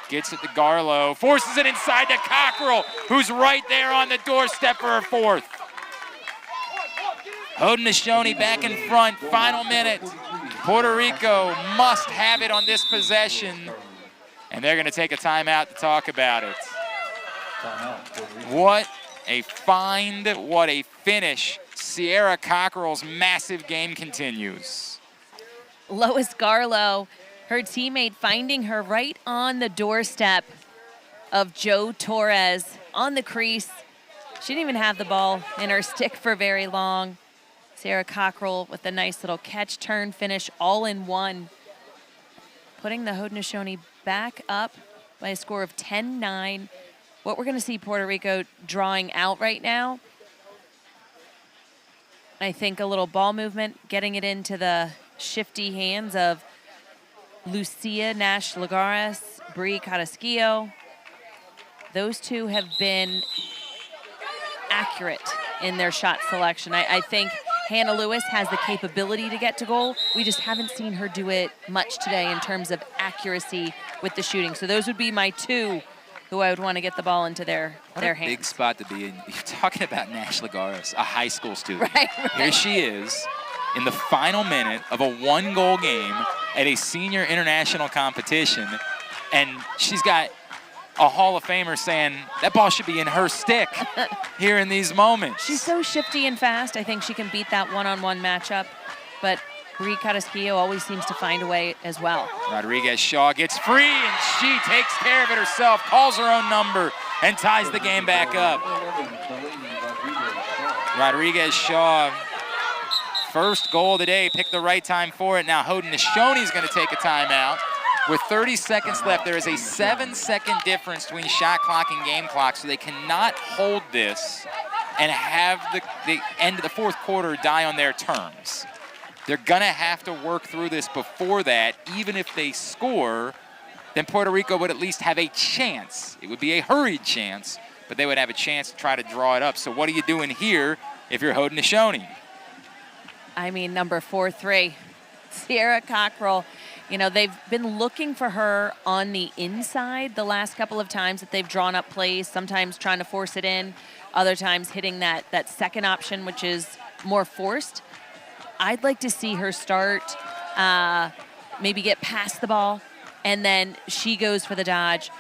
gets it to Garlow, forces it inside to Cockrell, who's right there on the doorstep for her fourth. Haudenosaunee back in front, final minute. Puerto Rico must have it on this possession, and they're going to take a timeout to talk about it. What a find, what a finish. Sierra Cockrell's massive game continues. Lois Garlow, her teammate, finding her right on the doorstep of Joe Torres on the crease. She didn't even have the ball in her stick for very long. Sierra Cockrell with a nice little catch, turn, finish, all in one. Putting the Haudenosaunee back up by a score of 10-9. What we're going to see Puerto Rico drawing out right now, I think a little ball movement, getting it into the shifty hands of Lucia Nash-Lagares, Brie Carrasquillo. Those two have been accurate in their shot selection. I think Hannah Lewis has the capability to get to goal. We just haven't seen her do it much today in terms of accuracy with the shooting. So those would be my two who I would want to get the ball into their hands. Big spot to be in. You're talking about Nash Lagares, a high school student. Right. Here she is in the final minute of a one-goal game at a senior international competition, and she's got a Hall of Famer saying that ball should be in her stick here in these moments. She's so shifty and fast. I think she can beat that one-on-one matchup, but Brie Carrasquillo always seems to find a way as well. Rodriguez-Shaw gets free, and she takes care of it herself, calls her own number, and ties the game back up. Rodriguez-Shaw, first goal of the day, picked the right time for it. Now Haudenosaunee going to take a timeout. With 30 seconds left, there is a 7-second difference between shot clock and game clock, so they cannot hold this and have the end of the fourth quarter die on their terms. They're going to have to work through this before that. Even if they score, then Puerto Rico would at least have a chance. It would be a hurried chance, but they would have a chance to try to draw it up. So what are you doing here if you're Haudenosaunee? I mean, number 4-3, Sierra Cockrell. You know, they've been looking for her on the inside the last couple of times that they've drawn up plays, sometimes trying to force it in, other times hitting that second option, which is more forced. I'd like to see her start, maybe get past the ball, and then she goes for the dodge,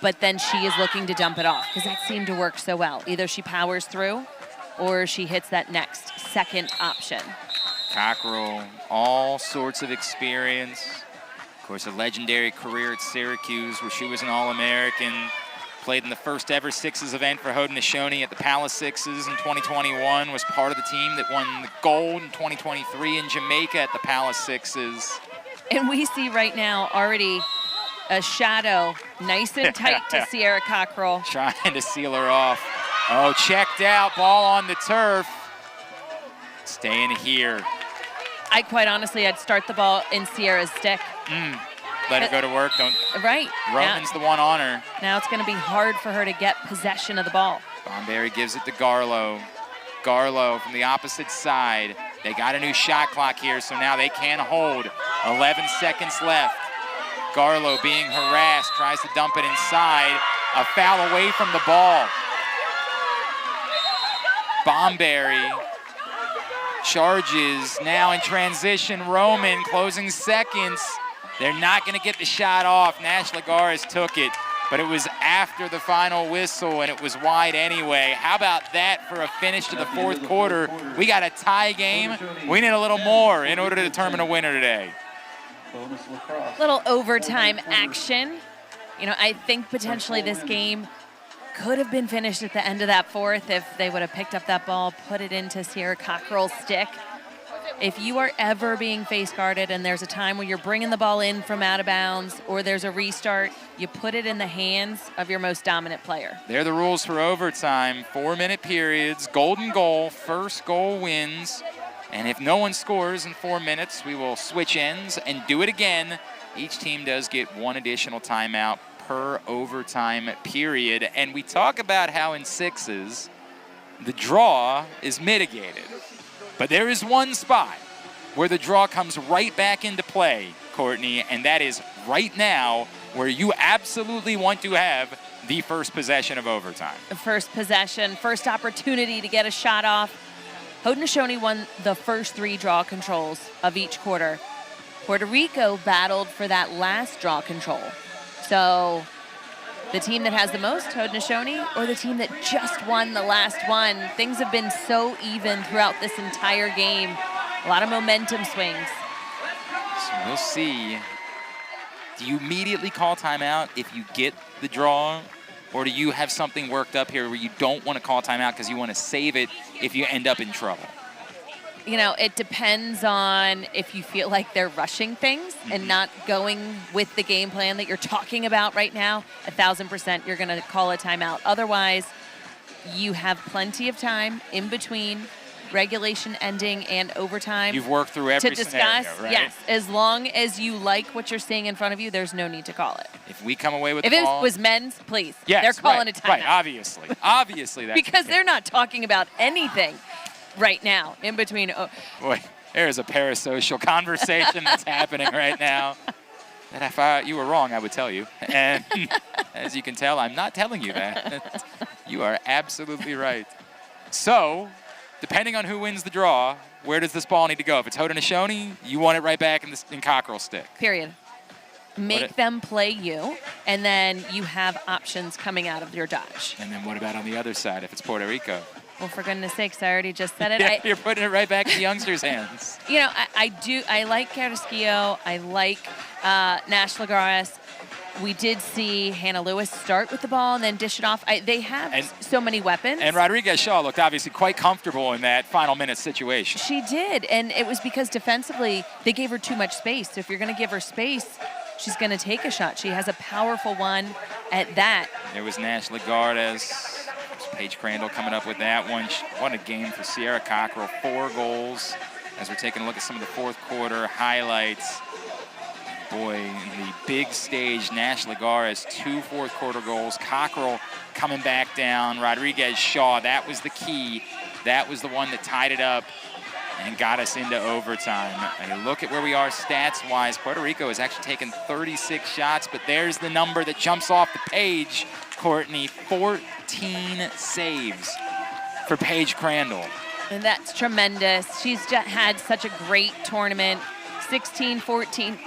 but then she is looking to dump it off, because that seemed to work so well. Either she powers through or she hits that next second option. Cockrell, all sorts of experience. Of course, a legendary career at Syracuse where she was an All-American, played in the first ever Sixes event for Haudenosaunee at the Palace Sixes in 2021, was part of the team that won the gold in 2023 in Jamaica at the Palace Sixes. And we see right now already a shadow nice and tight to Sierra Cockrell. Trying to seal her off. Oh, checked out, ball on the turf. Staying here. I quite honestly, I'd start the ball in Sierra's stick. Let her go to work. Don't. Right. Roman's the one on her. Now it's going to be hard for her to get possession of the ball. Bomberry gives it to Garlow. Garlow from the opposite side. They got a new shot clock here, so now they can hold. 11 seconds left. Garlow being harassed, tries to dump it inside. A foul away from the ball. Bomberry charges now in transition. Roman closing seconds. They're not going to get the shot off. Nash Lagares took it, but it was after the final whistle, and it was wide anyway. How about that for a finish to the fourth quarter? We got a tie game. We need a little more in order to determine a winner today. Little overtime action. You know, I think potentially this game could have been finished at the end of that fourth if they would have picked up that ball, put it into Sierra Cockrell's stick. If you are ever being face guarded and there's a time where you're bringing the ball in from out of bounds or there's a restart, you put it in the hands of your most dominant player. They're the rules for overtime. 4-minute periods, golden goal, first goal wins. And if no one scores in 4 minutes, we will switch ends and do it again. Each team does get one additional timeout per overtime period. And we talk about how in sixes, the draw is mitigated. But there is one spot where the draw comes right back into play, Courtney, and that is right now where you absolutely want to have the first possession of overtime. The first possession, first opportunity to get a shot off. Haudenosaunee won the first 3 draw controls of each quarter. Puerto Rico battled for that last draw control. So the team that has the most, Haudenosaunee, or the team that just won the last one. Things have been so even throughout this entire game. A lot of momentum swings. So we'll see. Do you immediately call timeout if you get the draw? Or do you have something worked up here where you don't want to call timeout because you want to save it if you end up in trouble? You know, it depends on if you feel like they're rushing things and not going with the game plan that you're talking about right now. 1,000% you're going to call a timeout. Otherwise, you have plenty of time in between regulation ending and overtime. You've worked through every to discuss, scenario, right? Yes, as long as you like what you're seeing in front of you, there's no need to call it. If we come away with if the it ball, was men's, please. yes, They're calling right, a timeout. Right, obviously. Obviously that's because they're not talking about anything right now in between. Boy, there's a parasocial conversation that's happening right now. And if you were wrong, I would tell you. And as you can tell, I'm not telling you that. You are absolutely right. So, depending on who wins the draw, where does this ball need to go? If it's Haudenosaunee, you want it right back in Cockerel's stick. Period. Make them play you, and then you have options coming out of your dodge. And then what about on the other side if it's Puerto Rico? Well, for goodness sakes, I already just said it. Yeah, you're putting it right back in the youngsters' hands. You know, I like Carrasquillo. I like Nash Lacrosse. We did see Hannah Lewis start with the ball and then dish it off. They have so many weapons. And Rodriguez Shaw looked obviously quite comfortable in that final minute situation. She did, and it was because defensively they gave her too much space. So if you're going to give her space, she's going to take a shot. She has a powerful one at that. There was Nash Lagardes. Paige Crandall coming up with that one. What a game for Sierra Cockerell. 4 goals as we're taking a look at some of the fourth quarter highlights. Boy, in the big stage, Nash Lagardes, 2 fourth quarter goals. Cockerell coming back down. Rodriguez Shaw, that was the key. That was the one that tied it up and got us into overtime. And look at where we are stats-wise. Puerto Rico has actually taken 36 shots, but there's the number that jumps off the page, Courtney. 14 saves for Paige Crandall. And that's tremendous. She's just had such a great tournament. 16, 14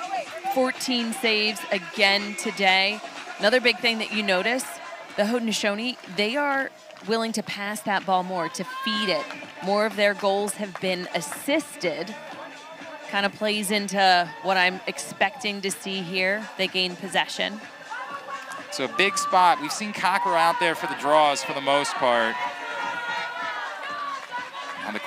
saves again today. Another big thing that you notice, the Haudenosaunee, they are willing to pass that ball more, to feed it. More of their goals have been assisted. Kind of plays into what I'm expecting to see here. They gain possession. So a big spot. We've seen Cockerell out there for the draws for the most part. Now the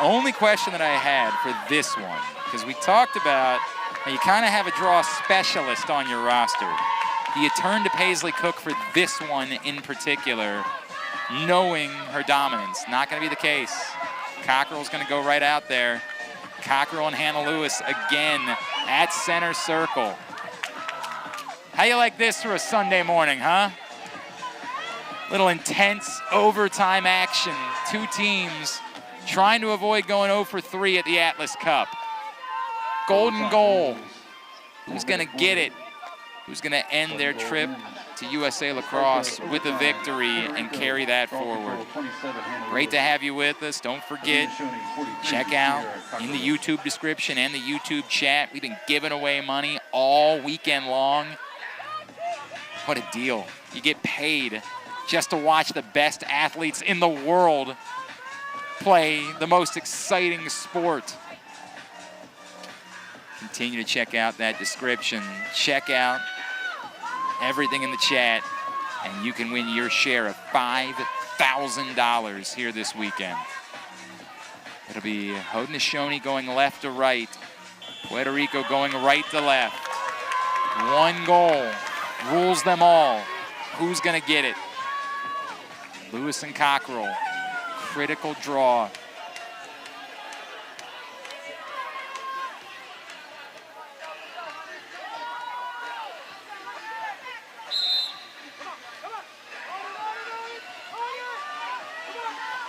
only question that I had for this one, because we talked about how you kind of have a draw specialist on your roster. Do you turn to Paisley Cook for this one in particular, knowing her dominance? Not going to be the case. Cockerell's going to go right out there. Cockerell and Hannah Lewis again at center circle. How you like this for a Sunday morning, huh? Little intense overtime action. 2 teams trying to avoid going 0 for 3 at the Atlas Cup. Golden goal. Who's going to get it? Who's going to end their trip to USA Lacrosse with a victory and carry that forward? Great to have you with us. Don't forget, check out in the YouTube description and the YouTube chat. We've been giving away money all weekend long. What a deal. You get paid just to watch the best athletes in the world play the most exciting sport. Continue to check out that description. Check out everything in the chat, and you can win your share of $5,000 here this weekend. It'll be Haudenosaunee going left to right. Puerto Rico going right to left. One goal rules them all. Who's going to get it? Lewis and Cockrell. Critical draw.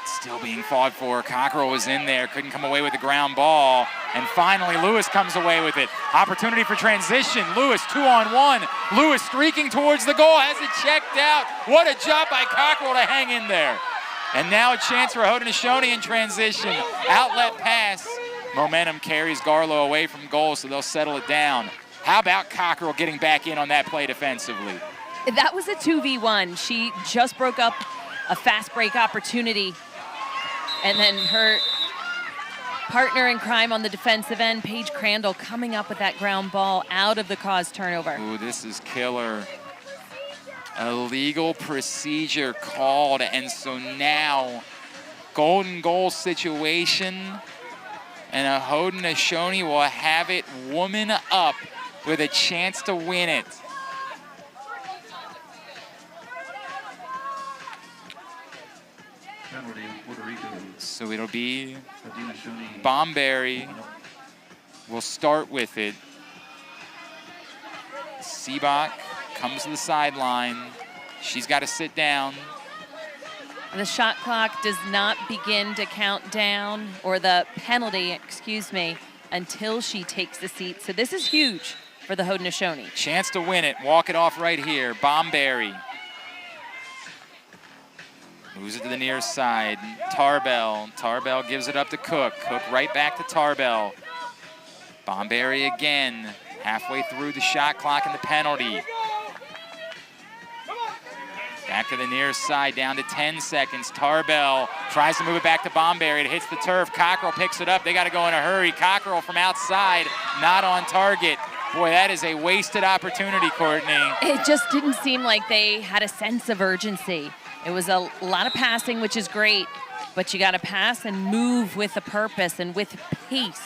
Still being fought for. Cockrell was in there, couldn't come away with the ground ball. And finally, Lewis comes away with it. Opportunity for transition. Lewis 2-on-1. Lewis streaking towards the goal, has it checked out. What a job by Cockrell to hang in there. And now a chance for Haudenosaunee in transition. Outlet pass. Momentum carries Garlow away from goal, so they'll settle it down. How about Cockrell getting back in on that play defensively? That was a 2v1. She just broke up a fast break opportunity. And then her partner in crime on the defensive end, Paige Crandall, coming up with that ground ball out of the cause turnover. Ooh, this is killer. Illegal procedure called, and so now golden goal situation, and a Haudenosaunee will have it woman up with a chance to win it. So it'll be Bomberry will start with it. Seebach comes to the sideline. She's got to sit down. The shot clock does not begin to count down, or the penalty, excuse me, until she takes the seat. So this is huge for the Haudenosaunee. Chance to win it. Walk it off right here. Bomberry. Moves it to the near side. Tarbell. Tarbell gives it up to Cook. Cook right back to Tarbell. Bomberry again. Halfway through the shot clock and the penalty. Back to the near side, down to 10 seconds. Tarbell tries to move it back to Bomberry. It hits the turf. Cockrell picks it up. They got to go in a hurry. Cockrell from outside, not on target. Boy, that is a wasted opportunity, Courtney. It just didn't seem like they had a sense of urgency. It was a lot of passing, which is great, but you got to pass and move with a purpose and with pace.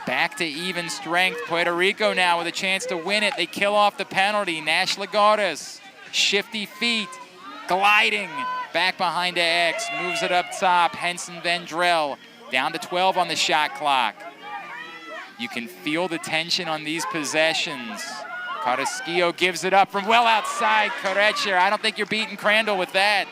Back to even strength. Puerto Rico now with a chance to win it. They kill off the penalty. Nash Lagares, shifty feet, gliding back behind to X, moves it up top. Henson Vendrell down to 12 on the shot clock. You can feel the tension on these possessions. Carrasquillo gives it up from well outside. Courtney, I don't think you're beating Crandall with that.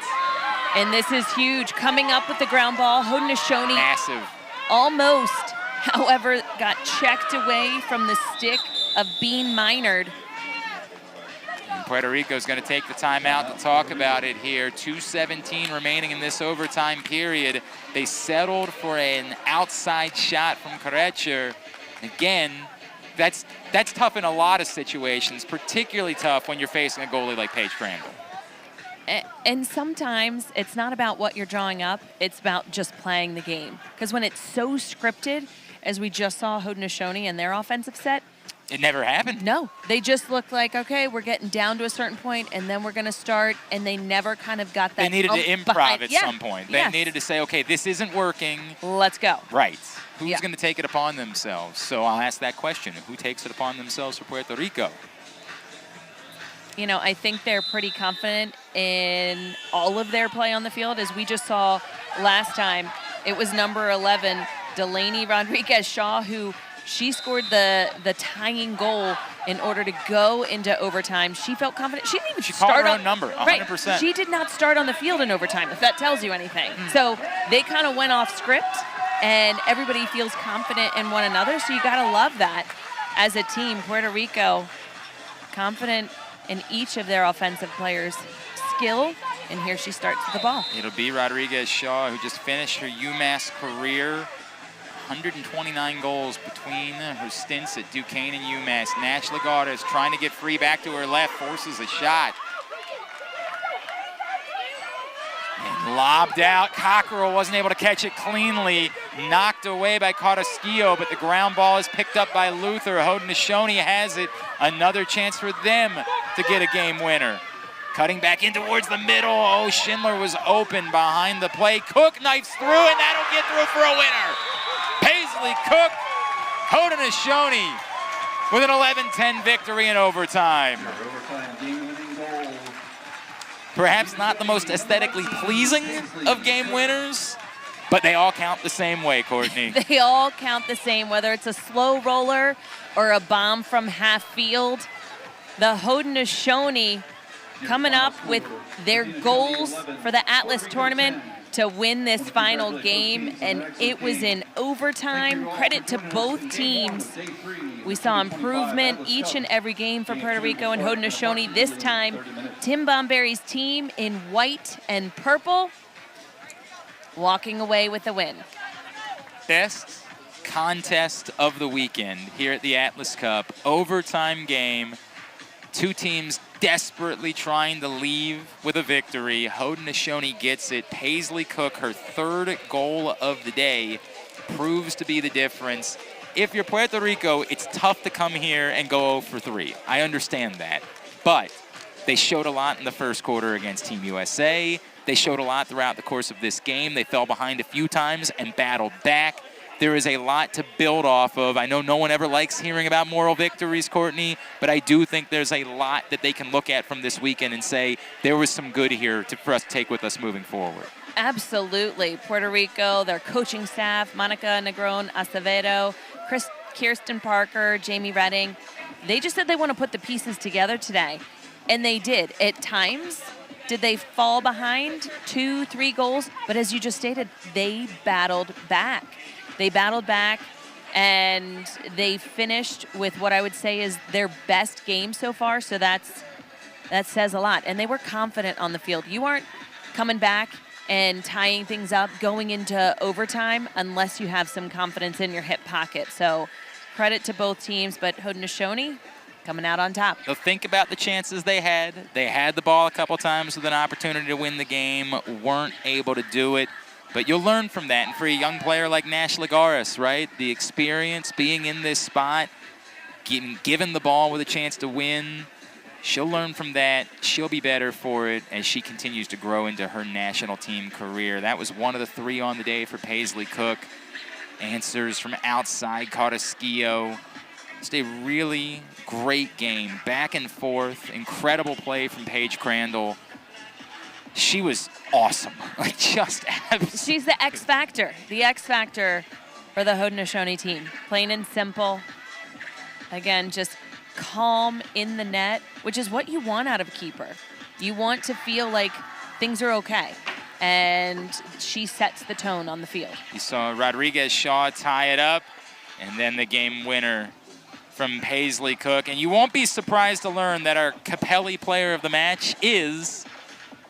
And this is huge. Coming up with the ground ball, Haudenosaunee massive. Almost, however, got checked away from the stick of Bean Minard. And Puerto Rico's going to take the timeout to talk about it here. 2:17 remaining in this overtime period. They settled for an outside shot from Courtney. Again, that's tough in a lot of situations, particularly tough when you're facing a goalie like Paige Crandall. And sometimes it's not about what you're drawing up, it's about just playing the game. Because when it's so scripted, as we just saw Haudenosaunee in their offensive set, it never happened. No, they just looked like, okay, we're getting down to a certain point, and then we're going to start, and they never kind of got that. They needed to improv at some point. They yes. needed to say, okay, this isn't working. Let's go. Right. Who's going to take it upon themselves? So I'll ask that question. Who takes it upon themselves for Puerto Rico? You know, I think they're pretty confident in all of their play on the field. As we just saw last time, it was number 11, Delaney Rodriguez-Shaw, who she scored the tying goal in order to go into overtime. She felt confident. She didn't even start called her own number, 100%. Right. She did not start on the field in overtime, if that tells you anything. So they kind of went off script, and everybody feels confident in one another. So you got to love that as a team. Puerto Rico, confident in each of their offensive players' skill, and here she starts with the ball. It'll be Rodriguez-Shaw, who just finished her UMass career. 129 goals between her stints at Duquesne and UMass. Nash Lagares trying to get free back to her left, forces a shot. And lobbed out. Cockrell wasn't able to catch it cleanly. Knocked away by Carrasquillo, but the ground ball is picked up by Luther. Haudenosaunee has it. Another chance for them to get a game winner. Cutting back in towards the middle. Oh, Schindler was open behind the play. Cook knifes through, and that'll get through for a winner. Paisley Cook. Haudenosaunee with an 11-10 victory in overtime. Perhaps not the most aesthetically pleasing of game winners, but they all count the same way, Courtney. They all count the same, whether it's a slow roller or a bomb from half field. The Haudenosaunee coming up with their goals for the Atlas tournament to win this final game, and it was in overtime. Credit to both teams. We saw improvement each and every game for Puerto Rico and Haudenosaunee. This time, Tim Bomberry's team in white and purple walking away with the win. Best contest of the weekend here at the Atlas Cup. Overtime game. Two teams desperately trying to leave with a victory. Haudenosaunee gets it. Paisley Cook, her third goal of the day, proves to be the difference. If you're Puerto Rico, it's tough to come here and go 0 for 3. I understand that. But they showed a lot in the first quarter against Team USA. They showed a lot throughout the course of this game. They fell behind a few times and battled back. There is a lot to build off of. I know no one ever likes hearing about moral victories, Courtney, but I do think there's a lot that they can look at from this weekend and say there was some good here for us to take with us moving forward. Absolutely. Puerto Rico, their coaching staff, Monica Negron Acevedo, Kirsten Parker, Jamie Redding, they just said they want to put the pieces together today, and they did. At times, did they fall behind 2-3 goals? But as you just stated, they battled back. They battled back, and they finished with what I would say is their best game so far, so that says a lot. And they were confident on the field. You aren't coming back and tying things up going into overtime unless you have some confidence in your hip pocket. So credit to both teams, but Haudenosaunee coming out on top. They'll think about the chances they had. They had the ball a couple times with an opportunity to win the game, weren't able to do it. But you'll learn from that. And for a young player like Nash Lagares, right, the experience being in this spot, getting given the ball with a chance to win, she'll learn from that. She'll be better for it as she continues to grow into her national team career. That was one of the 3 on the day for Paisley Cook. Answers from outside, Carrasquillo. Just a really great game, back and forth, incredible play from Paige Crandall. She was awesome, like just absolutely. She's the X factor for the Haudenosaunee team. Plain and simple. Again, just calm in the net, which is what you want out of a keeper. You want to feel like things are okay, and she sets the tone on the field. You saw Rodriguez Shaw tie it up, and then the game winner from Paisley Cook. And you won't be surprised to learn that our Capelli player of the match is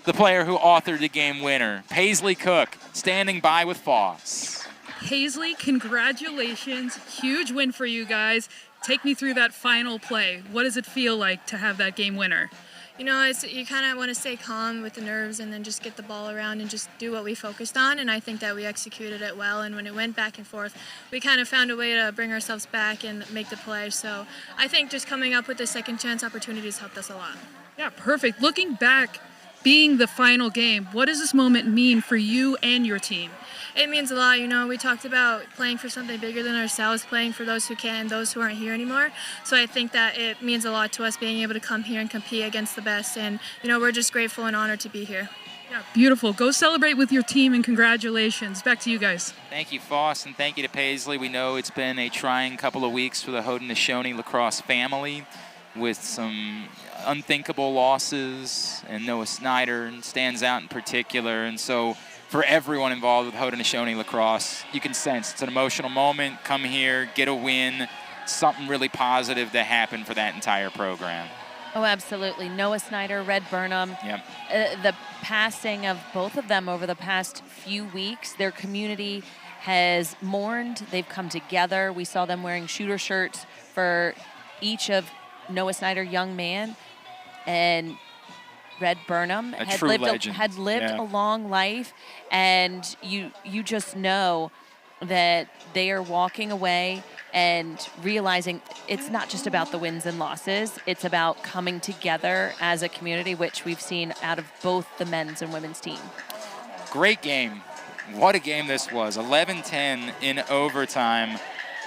the player who authored the game winner, Paisley Cook, standing by with Foss. Paisley, congratulations. Huge win for you guys. Take me through that final play. What does it feel like to have that game winner? You know, you kind of want to stay calm with the nerves and then just get the ball around and just do what we focused on, and I think that we executed it well, and when it went back and forth, we kind of found a way to bring ourselves back and make the play. So I think just coming up with the second chance opportunities helped us a lot. Yeah, perfect. Looking back, being the final game, what does this moment mean for you and your team? It means a lot. You know, we talked about playing for something bigger than ourselves, playing for those who can, those who aren't here anymore. So I think that it means a lot to us being able to come here and compete against the best. And, you know, we're just grateful and honored to be here. Yeah, beautiful. Go celebrate with your team, and congratulations. Back to you guys. Thank you, Foss, and thank you to Paisley. We know it's been a trying couple of weeks for the Haudenosaunee lacrosse family with some unthinkable losses, and Noah Snyder stands out in particular. And so for everyone involved with Haudenosaunee lacrosse, you can sense it's an emotional moment. Come here, get a win, something really positive to happen for that entire program. Oh, absolutely. Noah Snyder, Red Burnham. Yep. The passing of both of them over the past few weeks, their community has mourned. They've come together. We saw them wearing shooter shirts for each of Noah Snyder, young man, and Red Burnham had lived a long life, and you just know that they are walking away and realizing it's not just about the wins and losses, it's about coming together as a community, which we've seen out of both the men's and women's team. Great game. What a game this was. 11-10 in overtime.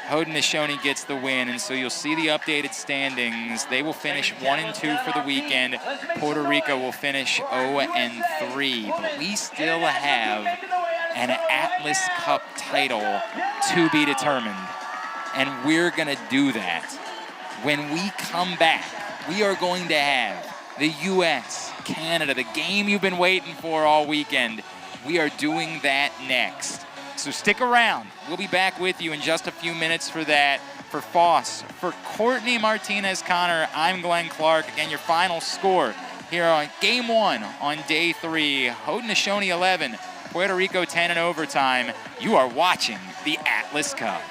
Haudenosaunee gets the win, and so you'll see the updated standings. They will finish 1-2 for the weekend. Puerto Rico will finish 0-3, but we still have an Atlas Cup title to be determined, and we're gonna do that. When we come back, we are going to have the US, Canada, the game you've been waiting for all weekend. We are doing that next. So stick around. We'll be back with you in just a few minutes for that. For Foss, for Courtney Martinez-Connor, I'm Glenn Clark. Again, your final score here on Game 1 on Day 3. Haudenosaunee 11, Puerto Rico 10 in overtime. You are watching the Atlas Cup.